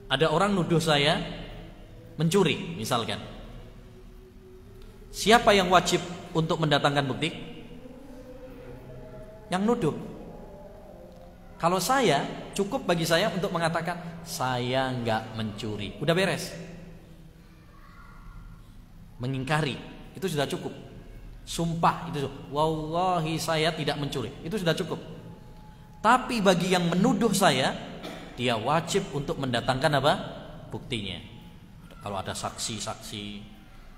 A: ada orang nuduh saya mencuri, misalkan. Siapa yang wajib untuk mendatangkan bukti? Yang nuduh. Kalau saya, cukup bagi saya untuk mengatakan saya nggak mencuri. Udah beres. Mengingkari itu sudah cukup. Sumpah itu, wallahi saya tidak mencuri. Itu sudah cukup. Tapi bagi yang menuduh saya, dia wajib untuk mendatangkan apa? Buktinya. Kalau ada saksi-saksi,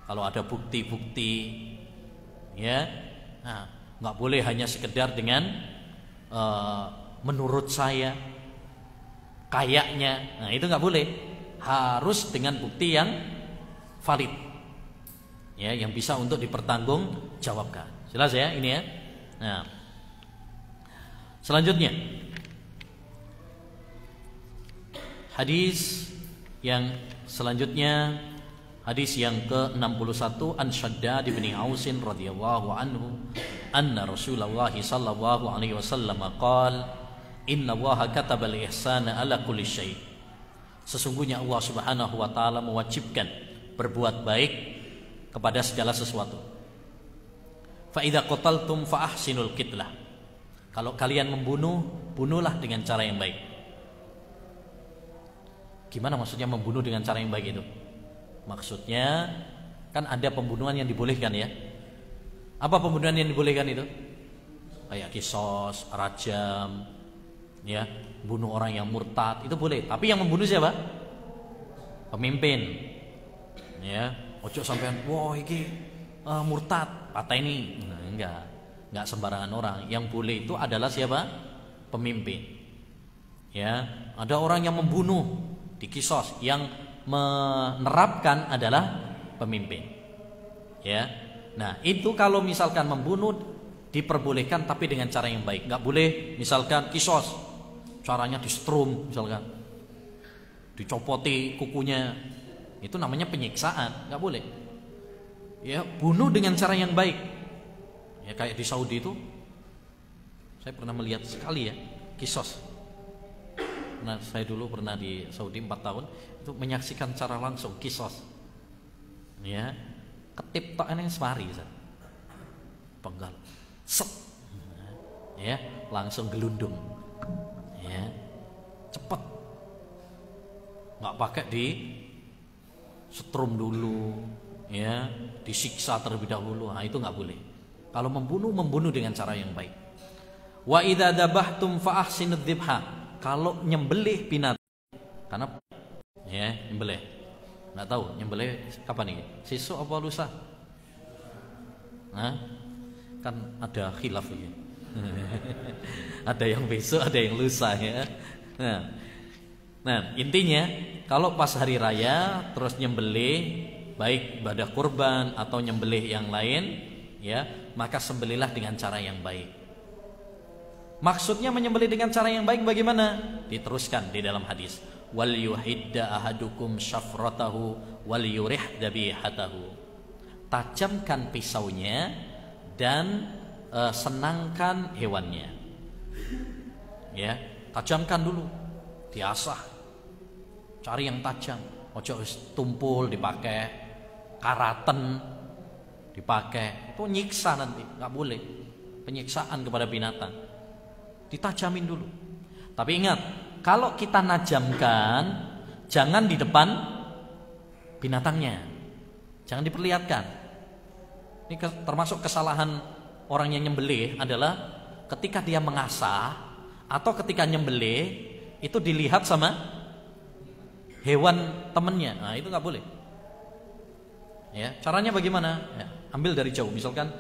A: kalau ada bukti-bukti, ya, nah, nggak boleh hanya sekedar dengan menurut saya, kayaknya, nah itu nggak boleh, harus dengan bukti yang valid, ya, yang bisa untuk dipertanggungjawabkan. Jelas ya ini ya. Nah, selanjutnya hadis yang selanjutnya. Hadis yang ke-61 an Shaddad bin Ausin radhiyallahu anhu anna Rasulullah sallallahu alaihi wasallam qala inna Allaha kataba al-ihsana ala kulli syai'. Sesungguhnya Allah Subhanahu wa taala mewajibkan berbuat baik kepada segala sesuatu. Fa idza qataltum fa ahsinul qitlah. Kalau kalian membunuh, bunuhlah dengan cara yang baik. Gimana maksudnya membunuh dengan cara yang baik itu? Maksudnya kan ada pembunuhan yang dibolehkan ya. Apa pembunuhan yang dibolehkan itu? Kayak kisos, rajam, ya, bunuh orang yang murtad itu boleh. Tapi yang membunuh siapa? Pemimpin. Ya, ojo sampean, wah iki murtad, patah ini. Nah, enggak sembarangan orang. Yang boleh itu adalah siapa? Pemimpin. Ya, ada orang yang membunuh di kisos, yang menerapkan adalah pemimpin. Ya. Nah, itu kalau misalkan membunuh diperbolehkan tapi dengan cara yang baik. Enggak boleh misalkan kisos, caranya disetrum misalkan. Dicopoti kukunya. Itu namanya penyiksaan, enggak boleh. Ya, bunuh dengan cara yang baik. Ya, kayak di Saudi itu saya pernah melihat sekali ya, kisos. Nah, saya dulu pernah di Saudi 4 tahun itu menyaksikan secara langsung kisos. Ya, ketip tok eneng semari, penggal. Set. Ya, langsung gelundung. Ya. Cepet. Enggak pakai di setrum dulu, ya, disiksa terlebih dahulu. Nah, itu enggak boleh. Kalau membunuh dengan cara yang baik. Wa idza dzabhtum fa ahsinud dzibha. Kalau nyembelih binatang, karena ya nyembelih, nggak tahu nyembelih kapan nih? Sesuk apa lusa? Nah, kan ada khilaf ini. Ada yang besok, ada yang lusa ya. Nah, intinya kalau pas hari raya terus nyembelih, baik ibadah kurban atau nyembelih yang lain, ya, maka sembelihlah dengan cara yang baik. Maksudnya menyembelih dengan cara yang baik bagaimana? Diteruskan di dalam hadis. Wal yuhidda ahadukum syafratahu wal yurih dabihatahu. tajamkan pisaunya dan senangkan hewannya. Ya, tajamkan dulu, diasah, cari yang tajam. Ojo tumpul dipakai, karaten dipakai, itu nyiksa nanti, nggak boleh. Penyiksaan kepada binatang, ditajamin dulu. Tapi ingat, kalau kita najamkan, jangan di depan binatangnya, jangan diperlihatkan. Ini termasuk kesalahan orang yang nyembelih adalah ketika dia mengasah atau ketika nyembelih itu dilihat sama hewan temennya. Nah, itu nggak boleh. Ya, caranya bagaimana? Ya, ambil dari jauh, misalkan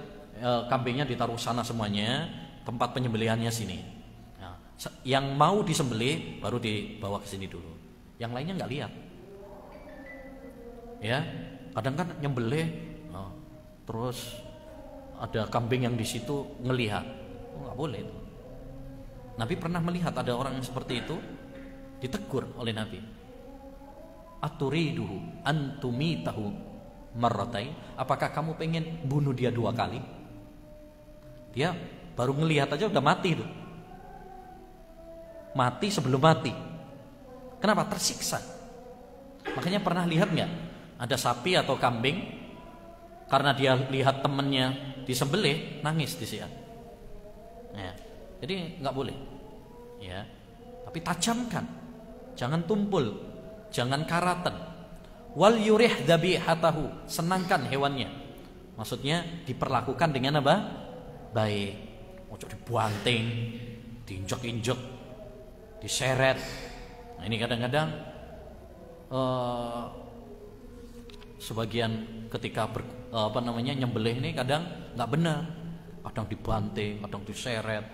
A: kambingnya ditaruh sana semuanya, tempat penyembelihannya sini. Nah, yang mau disembelih baru dibawa ke sini dulu. Yang lainnya nggak lihat. Ya, kadang kan nyembelih, terus ada kambing yang di situ ngelihat, nggak boleh itu. Nabi pernah melihat ada orang yang seperti itu, ditegur oleh Nabi. Aturiduhu antumitahu marratain, apakah kamu pengen bunuh dia 2 kali? Dia baru ngelihat aja udah mati itu. Mati sebelum mati. Kenapa? Tersiksa. Makanya pernah lihat nggak ada sapi atau kambing karena dia lihat temennya disembelih nangis di situ. Ya, jadi nggak boleh. Ya, tapi tajamkan, jangan tumpul, jangan karatan. Wal yurih dzabihatahu, senangkan hewannya. Maksudnya diperlakukan dengan apa? Baik. Ojo dibanting, diinjek-injek, diseret. Nah, ini kadang-kadang sebagian ketika nyembelih ini kadang nggak benar. Kadang dibanting, kadang diseret,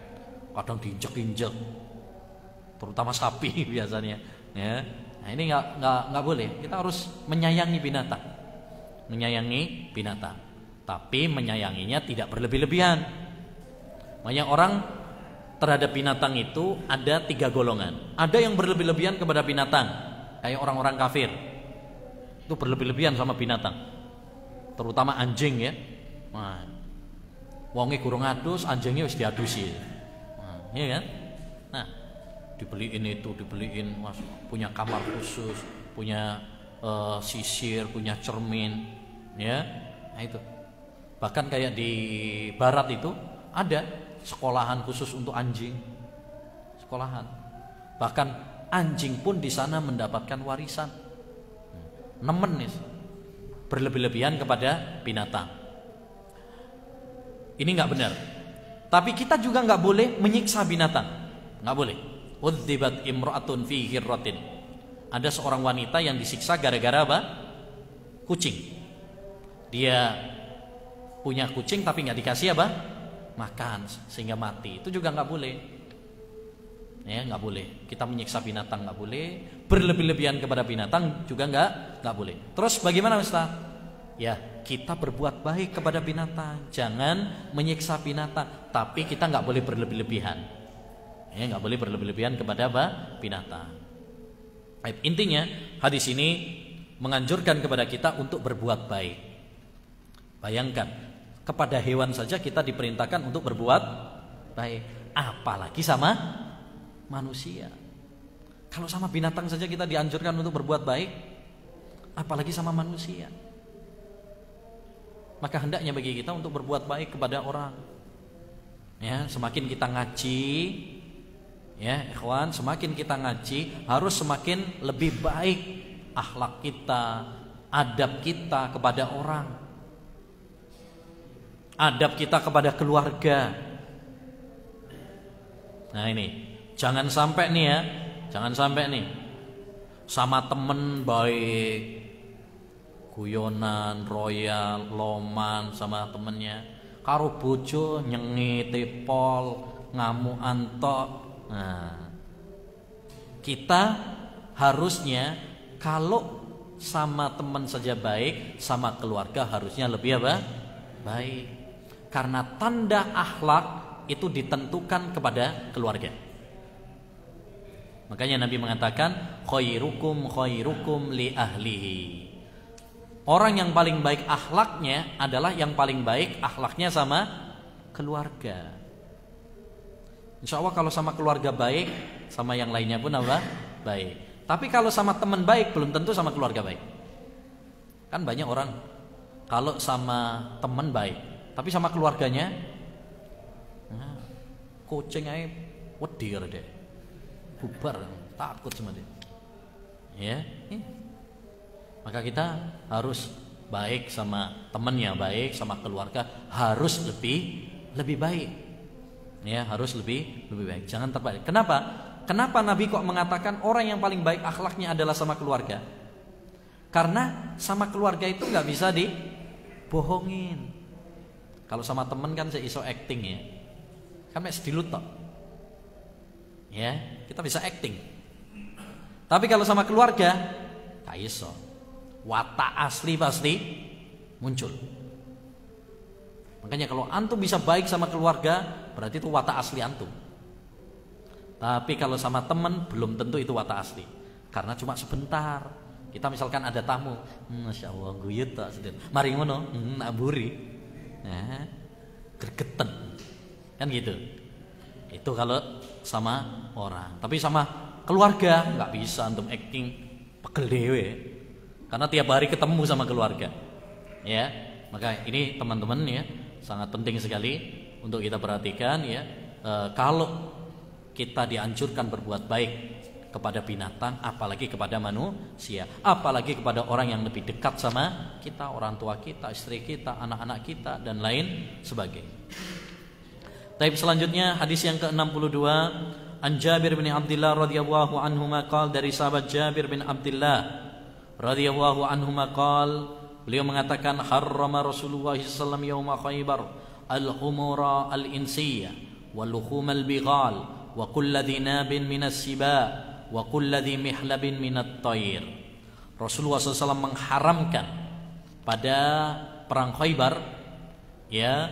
A: kadang diinjek-injek. Terutama sapi biasanya, ya. Nah, ini nggak boleh. Kita harus menyayangi binatang, tapi menyayanginya tidak berlebih-lebihan. Banyak orang terhadap binatang itu ada 3 golongan. Ada yang berlebih-lebihan kepada binatang, kayak orang-orang kafir, itu berlebih-lebihan sama binatang, terutama anjing ya. Nah, wonge kurang adus, anjingnya wis diadusi. Nah, iya kan? Nah, dibeliin itu, dibeliin, mas, punya kamar khusus, punya sisir, punya cermin, ya. Nah itu. Bahkan kayak di barat itu ada sekolahan khusus untuk anjing, sekolahan. Bahkan anjing pun di sana mendapatkan warisan. Nemen nih, berlebih-lebihan kepada binatang. Ini nggak benar. Tapi kita juga nggak boleh menyiksa binatang, nggak boleh. Udzibat imra'atun fi hirratin. Ada seorang wanita yang disiksa gara-gara apa? Kucing. Dia punya kucing tapi nggak dikasih apa? Makan, sehingga mati. Itu juga nggak boleh. Ya, nggak boleh. Kita menyiksa binatang nggak boleh. Berlebih-lebihan kepada binatang juga nggak boleh. Terus bagaimana Ustaz? Ya, kita berbuat baik kepada binatang. Jangan menyiksa binatang, tapi kita nggak boleh berlebih-lebihan. Ya, nggak boleh berlebih-lebihan kepada apa? Binatang. Intinya hadis ini menganjurkan kepada kita untuk berbuat baik. Bayangkan, kepada hewan saja kita diperintahkan untuk berbuat baik, apalagi sama manusia. Kalau sama binatang saja kita dianjurkan untuk berbuat baik, apalagi sama manusia. Maka hendaknya bagi kita untuk berbuat baik kepada orang. Ya, semakin kita ngaji, ya ikhwan, semakin kita ngaji harus semakin lebih baik akhlak kita, adab kita kepada orang, adab kita kepada keluarga. Nah ini, jangan sampai nih ya, jangan sampai nih sama temen baik, guyonan, royal, loman sama temennya, karo bojo nyengit, tepol, ngamuk antok. Nah, kita harusnya kalau sama teman saja baik, sama keluarga harusnya lebih apa? Baik. Karena tanda akhlak itu ditentukan kepada keluarga. Makanya Nabi mengatakan khairukum khairukum li ahlihi. Orang yang paling baik akhlaknya adalah yang paling baik akhlaknya sama keluarga. Insya Allah kalau sama keluarga baik, sama yang lainnya pun apa? Baik. Tapi kalau sama teman baik, belum tentu sama keluarga baik. Kan banyak orang kalau sama teman baik, tapi sama keluarganya, nah, kucing aja wedir deh, bubar, takut sama dia. Ya. Maka kita harus baik sama temannya, baik sama keluarga, harus lebih baik. Ya, harus lebih baik. Jangan terbalik. Kenapa Nabi kok mengatakan orang yang paling baik akhlaknya adalah sama keluarga? Karena sama keluarga itu nggak bisa dibohongin. Kalau sama teman kan saya iso acting ya. Kan mes dilut tok. Ya, kita bisa acting. Tapi kalau sama keluarga, gak iso. Watak asli pasti muncul. Makanya kalau antum bisa baik sama keluarga, berarti itu watak asli antum. Tapi kalau sama teman, belum tentu itu watak asli. Karena cuma sebentar. Kita misalkan ada tamu, Masya Allah guyut tak sedih. Mari ngono, naburi, gergeten, kan gitu. Itu kalau sama orang. Tapi sama keluarga nggak bisa antum acting pegel dewe. Karena tiap hari ketemu sama keluarga. Ya, maka ini teman-teman ya sangat penting sekali untuk kita perhatikan ya. Kalau kita dianjurkan berbuat baik kepada binatang, apalagi kepada manusia, apalagi kepada orang yang lebih dekat sama kita, orang tua kita, istri kita, anak-anak kita dan lain sebagainya. Tapi selanjutnya hadis yang ke-62, An Jabir bin Abdullah radhiyallahu anhu maqal, dari sahabat Jabir bin Abdullah radhiyallahu anhu maqal, beliau mengatakan harrama Rasulullah sallallahu alaihi wasallam yauma Khaibar al-humura al-insiyah wal luhum al-bighal wa kullu dhinabin minas siba wa kullu dhi mihlabin minat tayr. Rasulullah SAW mengharamkan pada perang Khaibar ya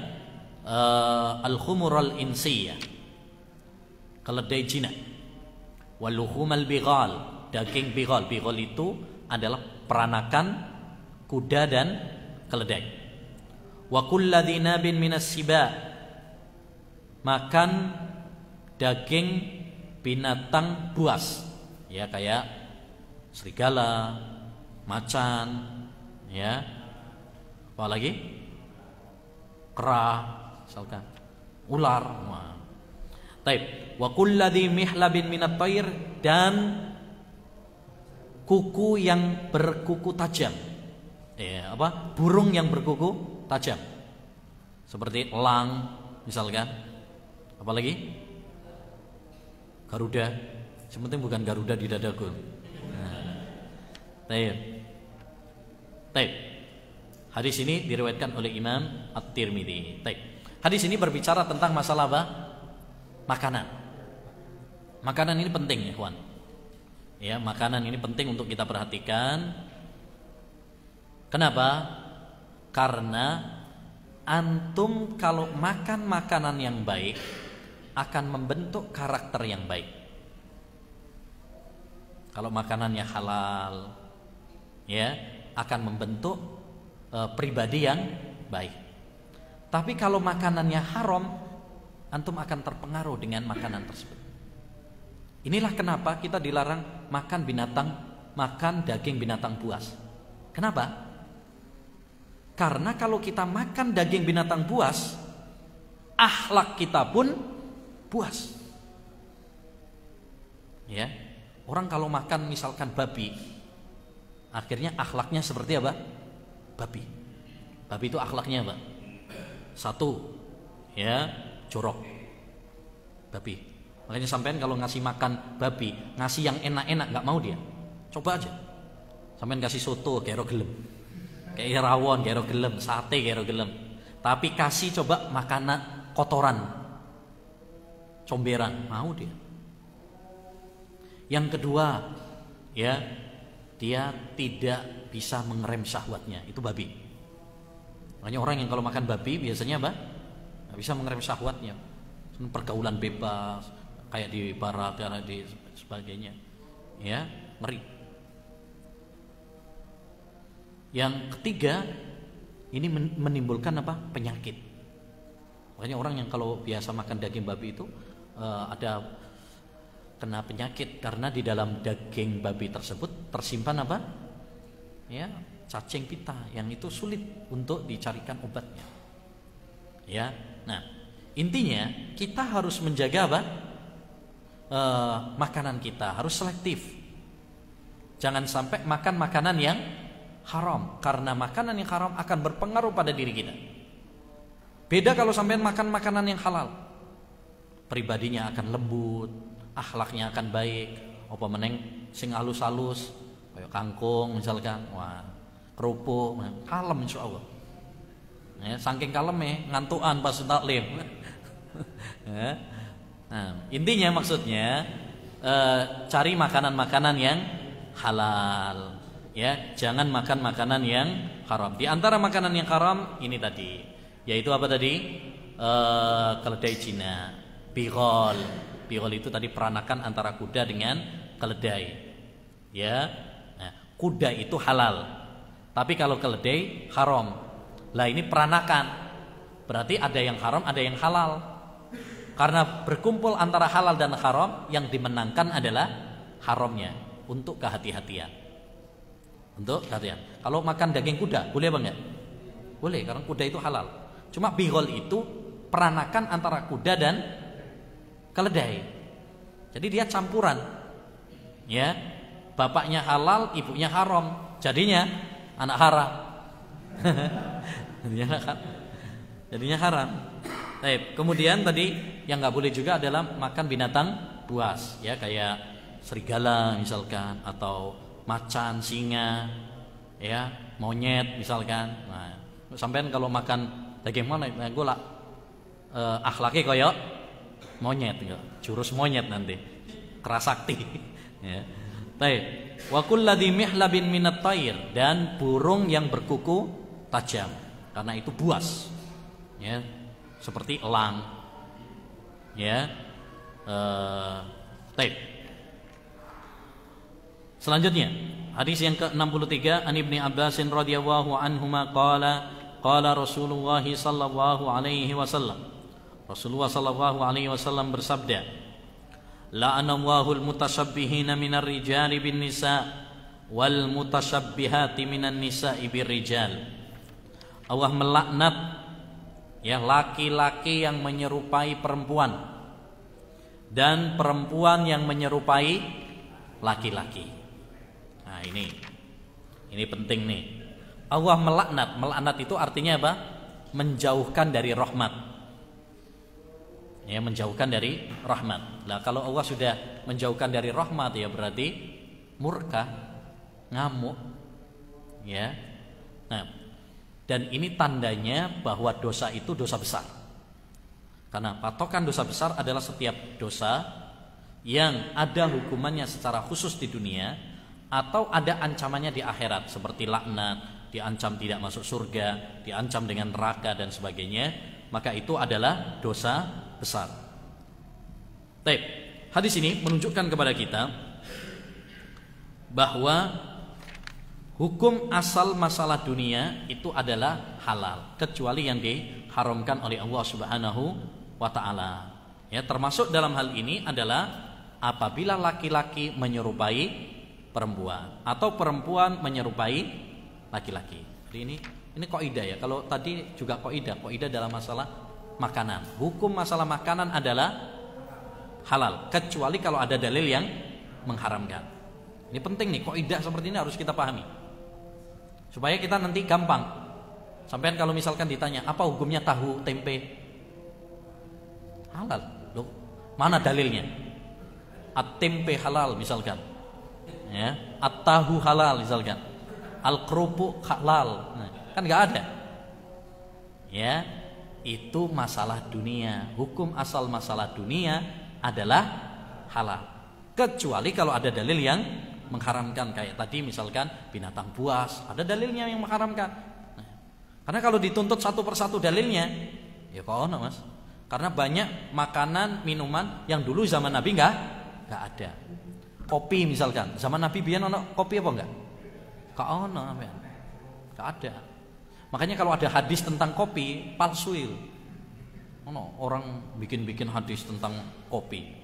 A: al-khumur al-insiyah, keledai jinak, wal luhum al-bighal, daging bighal. Bighal itu adalah peranakan kuda dan keledai. Wa kullu dhinabin minas siba, makan daging binatang buas, ya kayak serigala, macan, ya, apa lagi? Kera, misalkan ular. Taib. Wa kullu dhi mihlabin minat tayr, dan kuku yang berkuku tajam. Ya, apa? Burung yang berkuku tajam. Seperti elang misalkan. Apa lagi? Garuda. Sepenting bukan Garuda di dadaku. Taib. Taib. Hadis ini diriwayatkan oleh Imam At-Tirmidzi. Taib. Hadis ini berbicara tentang masalah apa? Makanan. Makanan ini penting ya, kawan. Ya, makanan ini penting untuk kita perhatikan. Kenapa? Karena antum kalau makan makanan yang baik akan membentuk karakter yang baik. Kalau makanannya halal, ya, akan membentuk pribadi yang baik. Tapi kalau makanannya haram, antum akan terpengaruh dengan makanan tersebut. Inilah kenapa kita dilarang makan daging binatang buas. Kenapa? Karena kalau kita makan daging binatang buas, akhlak kita pun buas. Ya, orang kalau makan misalkan babi, akhirnya akhlaknya seperti apa? Babi. Babi itu akhlaknya apa? Satu, ya, jorok. Babi. Makanya sampean kalau ngasih makan babi, ngasih yang enak-enak nggak mau dia. Coba aja. Sampean kasih soto kero gelem, kayak rawon kero gelem, sate kero gelem. Tapi kasih coba makanan kotoran, comberan, mau dia. Yang kedua, ya, dia tidak bisa mengerem syahwatnya. Itu babi. Makanya orang yang kalau makan babi biasanya apa? Nggak bisa mengerem syahwatnya. Pergaulan bebas, kayak di barat dan di sebagainya, ya, ngeri. Yang ketiga, ini menimbulkan apa? Penyakit. Makanya orang yang kalau biasa makan daging babi itu ada kena penyakit karena di dalam daging babi tersebut tersimpan apa? Ya, cacing pita yang itu sulit untuk dicarikan obatnya. Ya. Nah, intinya kita harus menjaga apa? Makanan kita harus selektif. Jangan sampai makan makanan yang haram, karena makanan yang haram akan berpengaruh pada diri kita. Beda kalau sampai makan makanan yang halal, pribadinya akan lembut, akhlaknya akan baik. Apa meneng sing halus-halus kayak kangkung misalkan, wah, kerupuk, kalem insyaallah. Ya, saking kalem ngantuan pas taklim. Ya. Nah, intinya maksudnya cari makanan-makanan yang halal. Ya, jangan makan makanan yang haram. Di antara makanan yang haram ini tadi, yaitu apa tadi? Keledai Cina, bigol. Bigol itu tadi peranakan antara kuda dengan keledai. Ya, nah, kuda itu halal, tapi kalau keledai haram. Lah ini peranakan, berarti ada yang haram, ada yang halal. Karena berkumpul antara halal dan haram, yang dimenangkan adalah haramnya untuk kehati-hatian. Untuk kehati-hatian. Kalau makan daging kuda, boleh apa enggak? Boleh, karena kuda itu halal. Cuma bigol itu peranakan antara kuda dan keledai. Jadi dia campuran. Ya. Bapaknya halal, ibunya haram. Jadinya anak haram. Jadinya haram. Baik, kemudian tadi yang nggak boleh juga adalah makan binatang buas, ya, kayak serigala misalkan, atau macan, singa, ya, monyet misalkan. Nah, sampean kalau makan daging mana, nah, gue lah akhlaknya koyok monyet, enggak, jurus monyet nanti, kerasakti. Ya. Baik, wa kulladzi mihlabin minat thair, dan burung yang berkuku tajam, karena itu buas, ya, seperti elang, ya. Baik. Selanjutnya, hadis yang ke-63, an Ibnu Abbas radhiyallahu anhuma qala Rasulullah sallallahu alaihi wasallam. Rasulullah sallallahu alaihi wasallam bersabda, la'anallahu al-mutasabbihina minar rijali bin nisa wal mutasabbihati minan nisa'i bir rijal. Allah melaknat, ya, laki-laki yang menyerupai perempuan dan perempuan yang menyerupai laki-laki. Nah, ini penting nih. Allah melaknat itu artinya apa? Menjauhkan dari rahmat. Ya, menjauhkan dari rahmat. Nah, kalau Allah sudah menjauhkan dari rahmat, ya berarti murka, ngamuk. Ya. Nah, dan ini tandanya bahwa dosa itu dosa besar. Karena patokan dosa besar adalah setiap dosa yang ada hukumannya secara khusus di dunia atau ada ancamannya di akhirat, seperti laknat, diancam tidak masuk surga, diancam dengan neraka dan sebagainya, maka itu adalah dosa besar. Baik, hadis ini menunjukkan kepada kita bahwa hukum asal masalah dunia itu adalah halal, kecuali yang diharamkan oleh Allah Subhanahu wa taala. Ya, termasuk dalam hal ini adalah apabila laki-laki menyerupai perempuan atau perempuan menyerupai laki-laki. Jadi ini kaidah, ya. Kalau tadi juga kaidah dalam masalah makanan. Hukum masalah makanan adalah halal, kecuali kalau ada dalil yang mengharamkan. Ini penting nih, kaidah seperti ini harus kita pahami. Supaya kita nanti gampang. Sampean kalau misalkan ditanya, apa hukumnya tahu tempe? Halal. Loh, mana dalilnya? At-tempe halal misalkan. Ya, at-tahu halal misalkan. Al-kerupuk halal. Nah, kan enggak ada. Ya, itu masalah dunia. Hukum asal masalah dunia adalah halal. Kecuali kalau ada dalil yang mengharamkan, kayak tadi misalkan binatang buas, ada dalilnya yang mengharamkan. Nah, karena kalau dituntut satu persatu dalilnya, ya kok ono, Mas. Karena banyak makanan, minuman yang dulu zaman Nabi enggak ada. Kopi misalkan, zaman Nabi biyen ono kopi apa enggak? Enggak ono, Nggak ada. Makanya kalau ada hadis tentang kopi, palsu itu. Orang bikin-bikin hadis tentang kopi.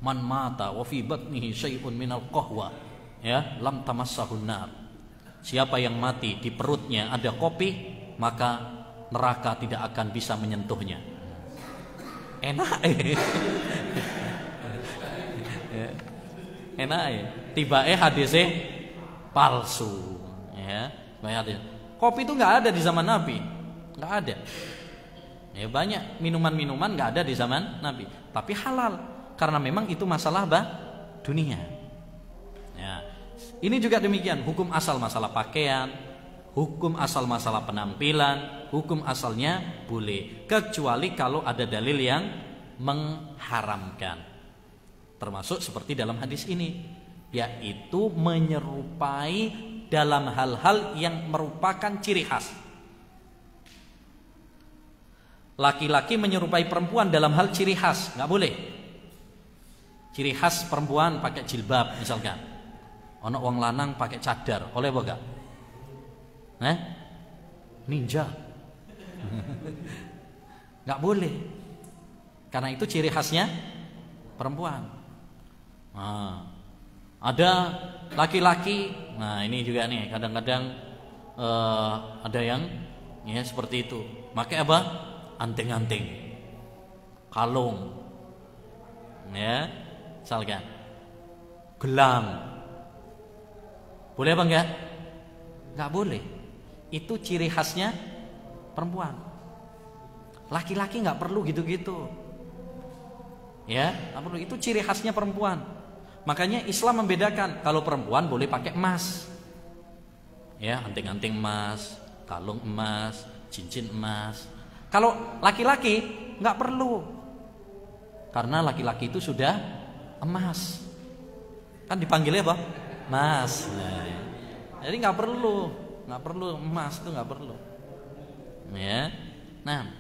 A: Man mata wa fi batnihi syai'un minal qahwa, ya, lam tamassahun nar. Siapa yang mati di perutnya ada kopi, maka neraka tidak akan bisa menyentuhnya. Enak enak ya. Tiba hadisnya palsu, ya. Kopi itu nggak ada di zaman Nabi, nggak ada. Ya, banyak minuman-minuman nggak ada di zaman Nabi, tapi halal karena memang itu masalah dunia. Ya, ini juga demikian. Hukum asal masalah pakaian, hukum asal masalah penampilan, hukum asalnya boleh, kecuali kalau ada dalil yang mengharamkan. Termasuk seperti dalam hadis ini, yaitu menyerupai dalam hal-hal yang merupakan ciri khas. Laki-laki menyerupai perempuan dalam hal ciri khas, nggak boleh. Ciri khas perempuan pakai jilbab misalkan, ono wong lanang pakai cadar, oleh apa gak? Ninja, nggak boleh, karena itu ciri khasnya perempuan. Ada laki-laki, nah ini juga nih kadang-kadang ada yang ya seperti itu, pakai apa? Anting-anting, kalung, ya, misalkan gelang, boleh apa enggak? Enggak boleh. Itu ciri khasnya perempuan. Laki-laki enggak perlu gitu-gitu, ya, enggak perlu. Itu ciri khasnya perempuan. Makanya Islam membedakan. Kalau perempuan boleh pakai emas, ya, anting-anting emas, kalung emas, cincin emas. Kalau laki-laki nggak perlu, karena laki-laki itu sudah emas, kan dipanggilnya apa? Mas. Jadi nggak perlu emas, itu nggak perlu. Ya, nah,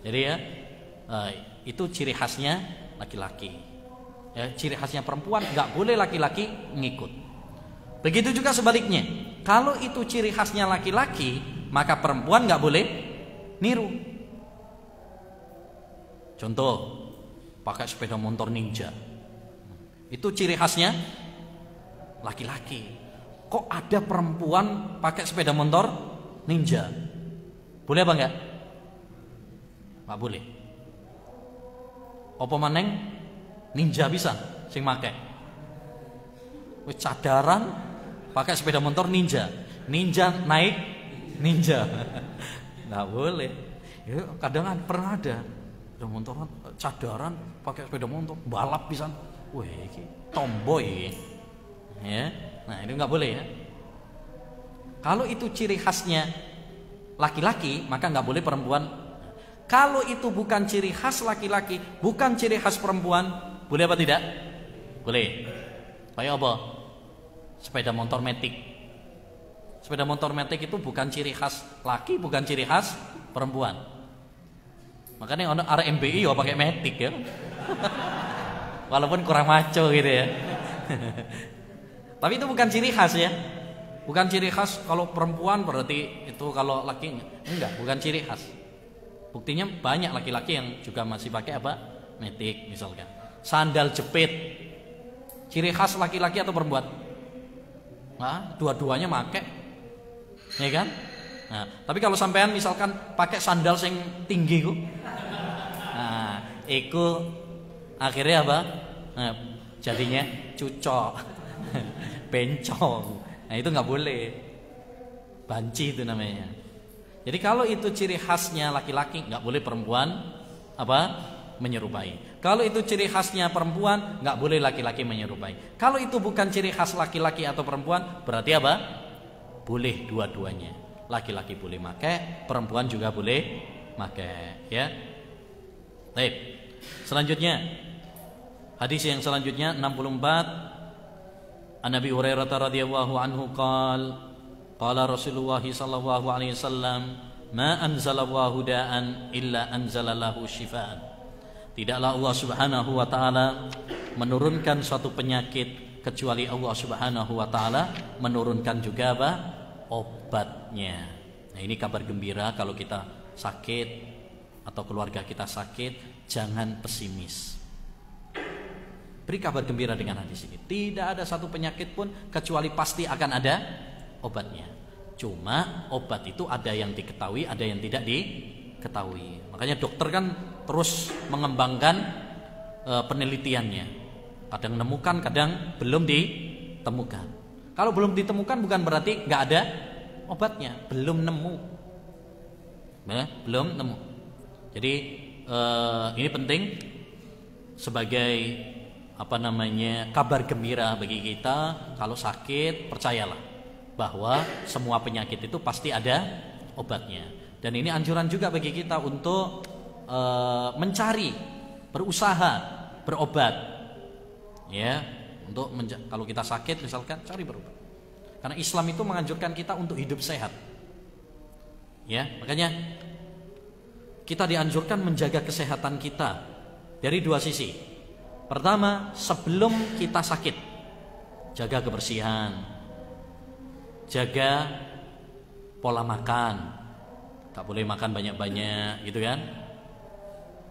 A: jadi ya itu ciri khasnya laki-laki. Ya, ciri khasnya perempuan nggak boleh laki-laki ngikut. Begitu juga sebaliknya, kalau itu ciri khasnya laki-laki, maka perempuan nggak boleh niru. Contoh, pakai sepeda motor ninja, itu ciri khasnya laki-laki. Kok ada perempuan pakai sepeda motor ninja? Boleh apa enggak? Nggak boleh. Apa maneng ninja bisa sing make? Wis cadaran pakai sepeda motor ninja. Ninja naik ninja. Nggak boleh. Ya, kadang pernah ada sepeda motor cadaran pakai sepeda motor balap pisan. Wah, ini tomboy. Ya. Nah, itu nggak boleh ya. Kalau itu ciri khasnya laki-laki, maka nggak boleh perempuan. Kalau itu bukan ciri khas laki-laki, bukan ciri khas perempuan, boleh apa tidak? Boleh. Kayak apa? Sepeda motor matic. Sepeda motor matic itu bukan ciri khas laki, bukan ciri khas perempuan. Makanya orang RMBI ya pakai matic ya. Walaupun kurang maco gitu ya. Tapi itu bukan ciri khas ya. Bukan ciri khas. Kalau perempuan berarti itu, kalau laki enggak, bukan ciri khas. Buktinya banyak laki-laki yang juga masih pakai apa? Matic misalkan. Sandal jepit, ciri khas laki-laki atau perempuan? Nah, dua-duanya pakai, ya kan? Nah, tapi kalau sampean misalkan pakai sandal sing tinggi ku, nah, iku akhirnya apa? Nah, jadinya cucok, bencong. Nah, itu nggak boleh, banci itu namanya. Jadi kalau itu ciri khasnya laki-laki, nggak boleh perempuan apa? Menyerupai. Kalau itu ciri khasnya perempuan, nggak boleh laki-laki menyerupai. Kalau itu bukan ciri khas laki-laki atau perempuan, berarti apa? Boleh dua-duanya. Laki-laki boleh pakai, perempuan juga boleh pakai, ya. Baik. Selanjutnya, hadis yang selanjutnya 64. An Nabi Hurairah radhiyallahu anhu qala Rasulullah sallallahu alaihi wasallam, ma anzalallahu da'an illa anzalalahu shifaan. Tidaklah Allah Subhanahu wa taala menurunkan suatu penyakit kecuali Allah Subhanahu wa taala menurunkan juga apa? obatnya. Nah, ini kabar gembira kalau kita sakit atau keluarga kita sakit, jangan pesimis. Beri kabar gembira dengan hadis ini. Tidak ada satu penyakit pun kecuali pasti akan ada obatnya. Cuma obat itu ada yang diketahui, ada yang tidak diketahui. Makanya dokter kan terus mengembangkan penelitiannya. Kadang menemukan, kadang belum ditemukan. Kalau belum ditemukan bukan berarti nggak ada obatnya, belum nemu, belum nemu. Jadi ini penting sebagai kabar gembira bagi kita. Kalau sakit, percayalah bahwa semua penyakit itu pasti ada obatnya. Dan ini anjuran juga bagi kita untuk mencari, berusaha berobat, ya. Untuk kalau kita sakit misalkan, cari berobat. Karena Islam itu menganjurkan kita untuk hidup sehat. Ya, makanya kita dianjurkan menjaga kesehatan kita dari dua sisi. Pertama, sebelum kita sakit, jaga kebersihan, jaga pola makan. Tak boleh makan banyak-banyak, gitu kan?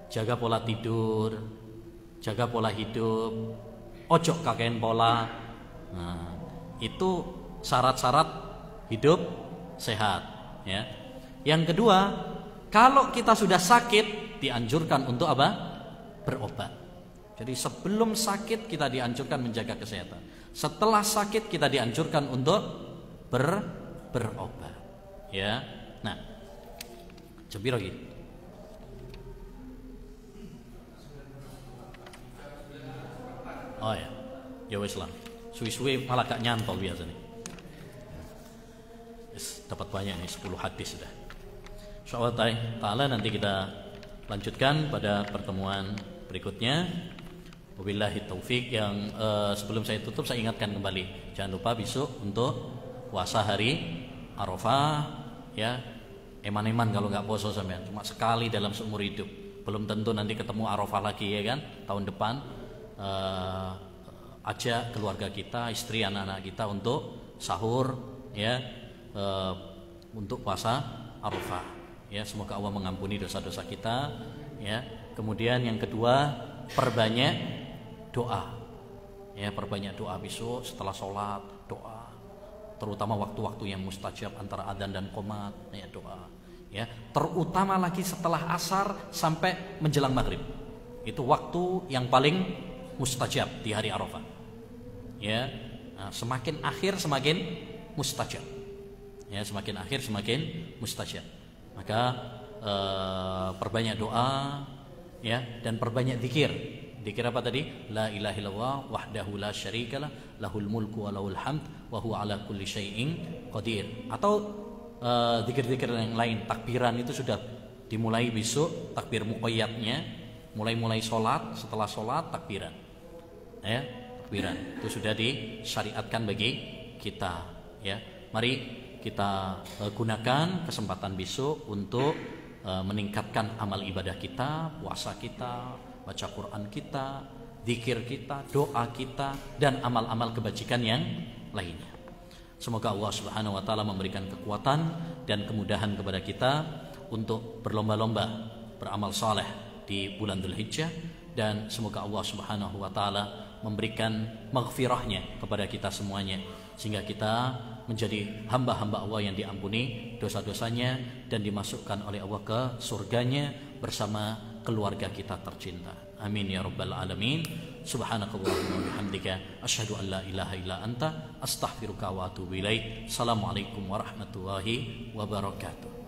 A: Jaga pola tidur, jaga pola hidup, ojo kakean pola. Nah, itu syarat-syarat hidup sehat, ya. Yang kedua, kalau kita sudah sakit dianjurkan untuk apa? Berobat. Jadi sebelum sakit kita dianjurkan menjaga kesehatan. Setelah sakit kita dianjurkan untuk berobat, ya. Nah, jebir lagi. Oh ya, ya wes lah. Suwi-suwi malah gak nyantol biasanya. Dapat banyak nih, 10 hadis sudah. Insyaallah ta'ala nanti kita lanjutkan pada pertemuan berikutnya. Wabillahi taufik. Yang sebelum saya tutup, saya ingatkan kembali, jangan lupa besok untuk puasa hari Arafah, ya. Eman-eman kalau nggak puasa sampean, cuma sekali dalam seumur hidup. Belum tentu nanti ketemu Arafah lagi, ya kan, tahun depan. Ajak keluarga kita, istri, anak-anak kita untuk sahur, ya, untuk puasa Arafah, ya. Semoga Allah mengampuni dosa-dosa kita, ya. Kemudian yang kedua, perbanyak doa, ya. Perbanyak doa besok setelah sholat, doa, terutama waktu-waktu yang mustajab antara adzan dan qomat, ya, doa, ya. Terutama lagi setelah asar sampai menjelang maghrib, itu waktu yang paling mustajab di hari Arafah, ya. Nah, semakin akhir semakin mustajab, ya, semakin akhir semakin mustajab. Maka perbanyak doa, ya, dan perbanyak zikir. Zikir apa tadi? La ilaha illallah wahdahu la syarikalah lahul mulku wa lahul hamd wa huwa ala kulli syai'in qadir. Atau zikir-zikir yang lain. Takbiran itu sudah dimulai besok, takbir muqayyadnya, mulai sholat, setelah sholat takbiran, ya, takbiran itu sudah disyariatkan bagi kita, ya. Mari kita gunakan kesempatan besok untuk meningkatkan amal ibadah kita, puasa kita, baca Quran kita, zikir kita, doa kita, dan amal-amal kebajikan yang lainnya. Semoga Allah Subhanahu wa taala memberikan kekuatan dan kemudahan kepada kita untuk berlomba-lomba beramal saleh di bulan Dzulhijjah, dan semoga Allah Subhanahu wa taala memberikan maghfirahnya kepada kita semuanya, sehingga kita menjadi hamba-hamba Allah yang diampuni dosa-dosanya dan dimasukkan oleh Allah ke surganya bersama keluarga kita tercinta. Amin ya rabbal alamin. Subhanakallahumma wa bihamdika asyhadu an la ilaha illa anta astaghfiruka wa atubu ilaik. Assalamualaikum warahmatullahi wabarakatuh.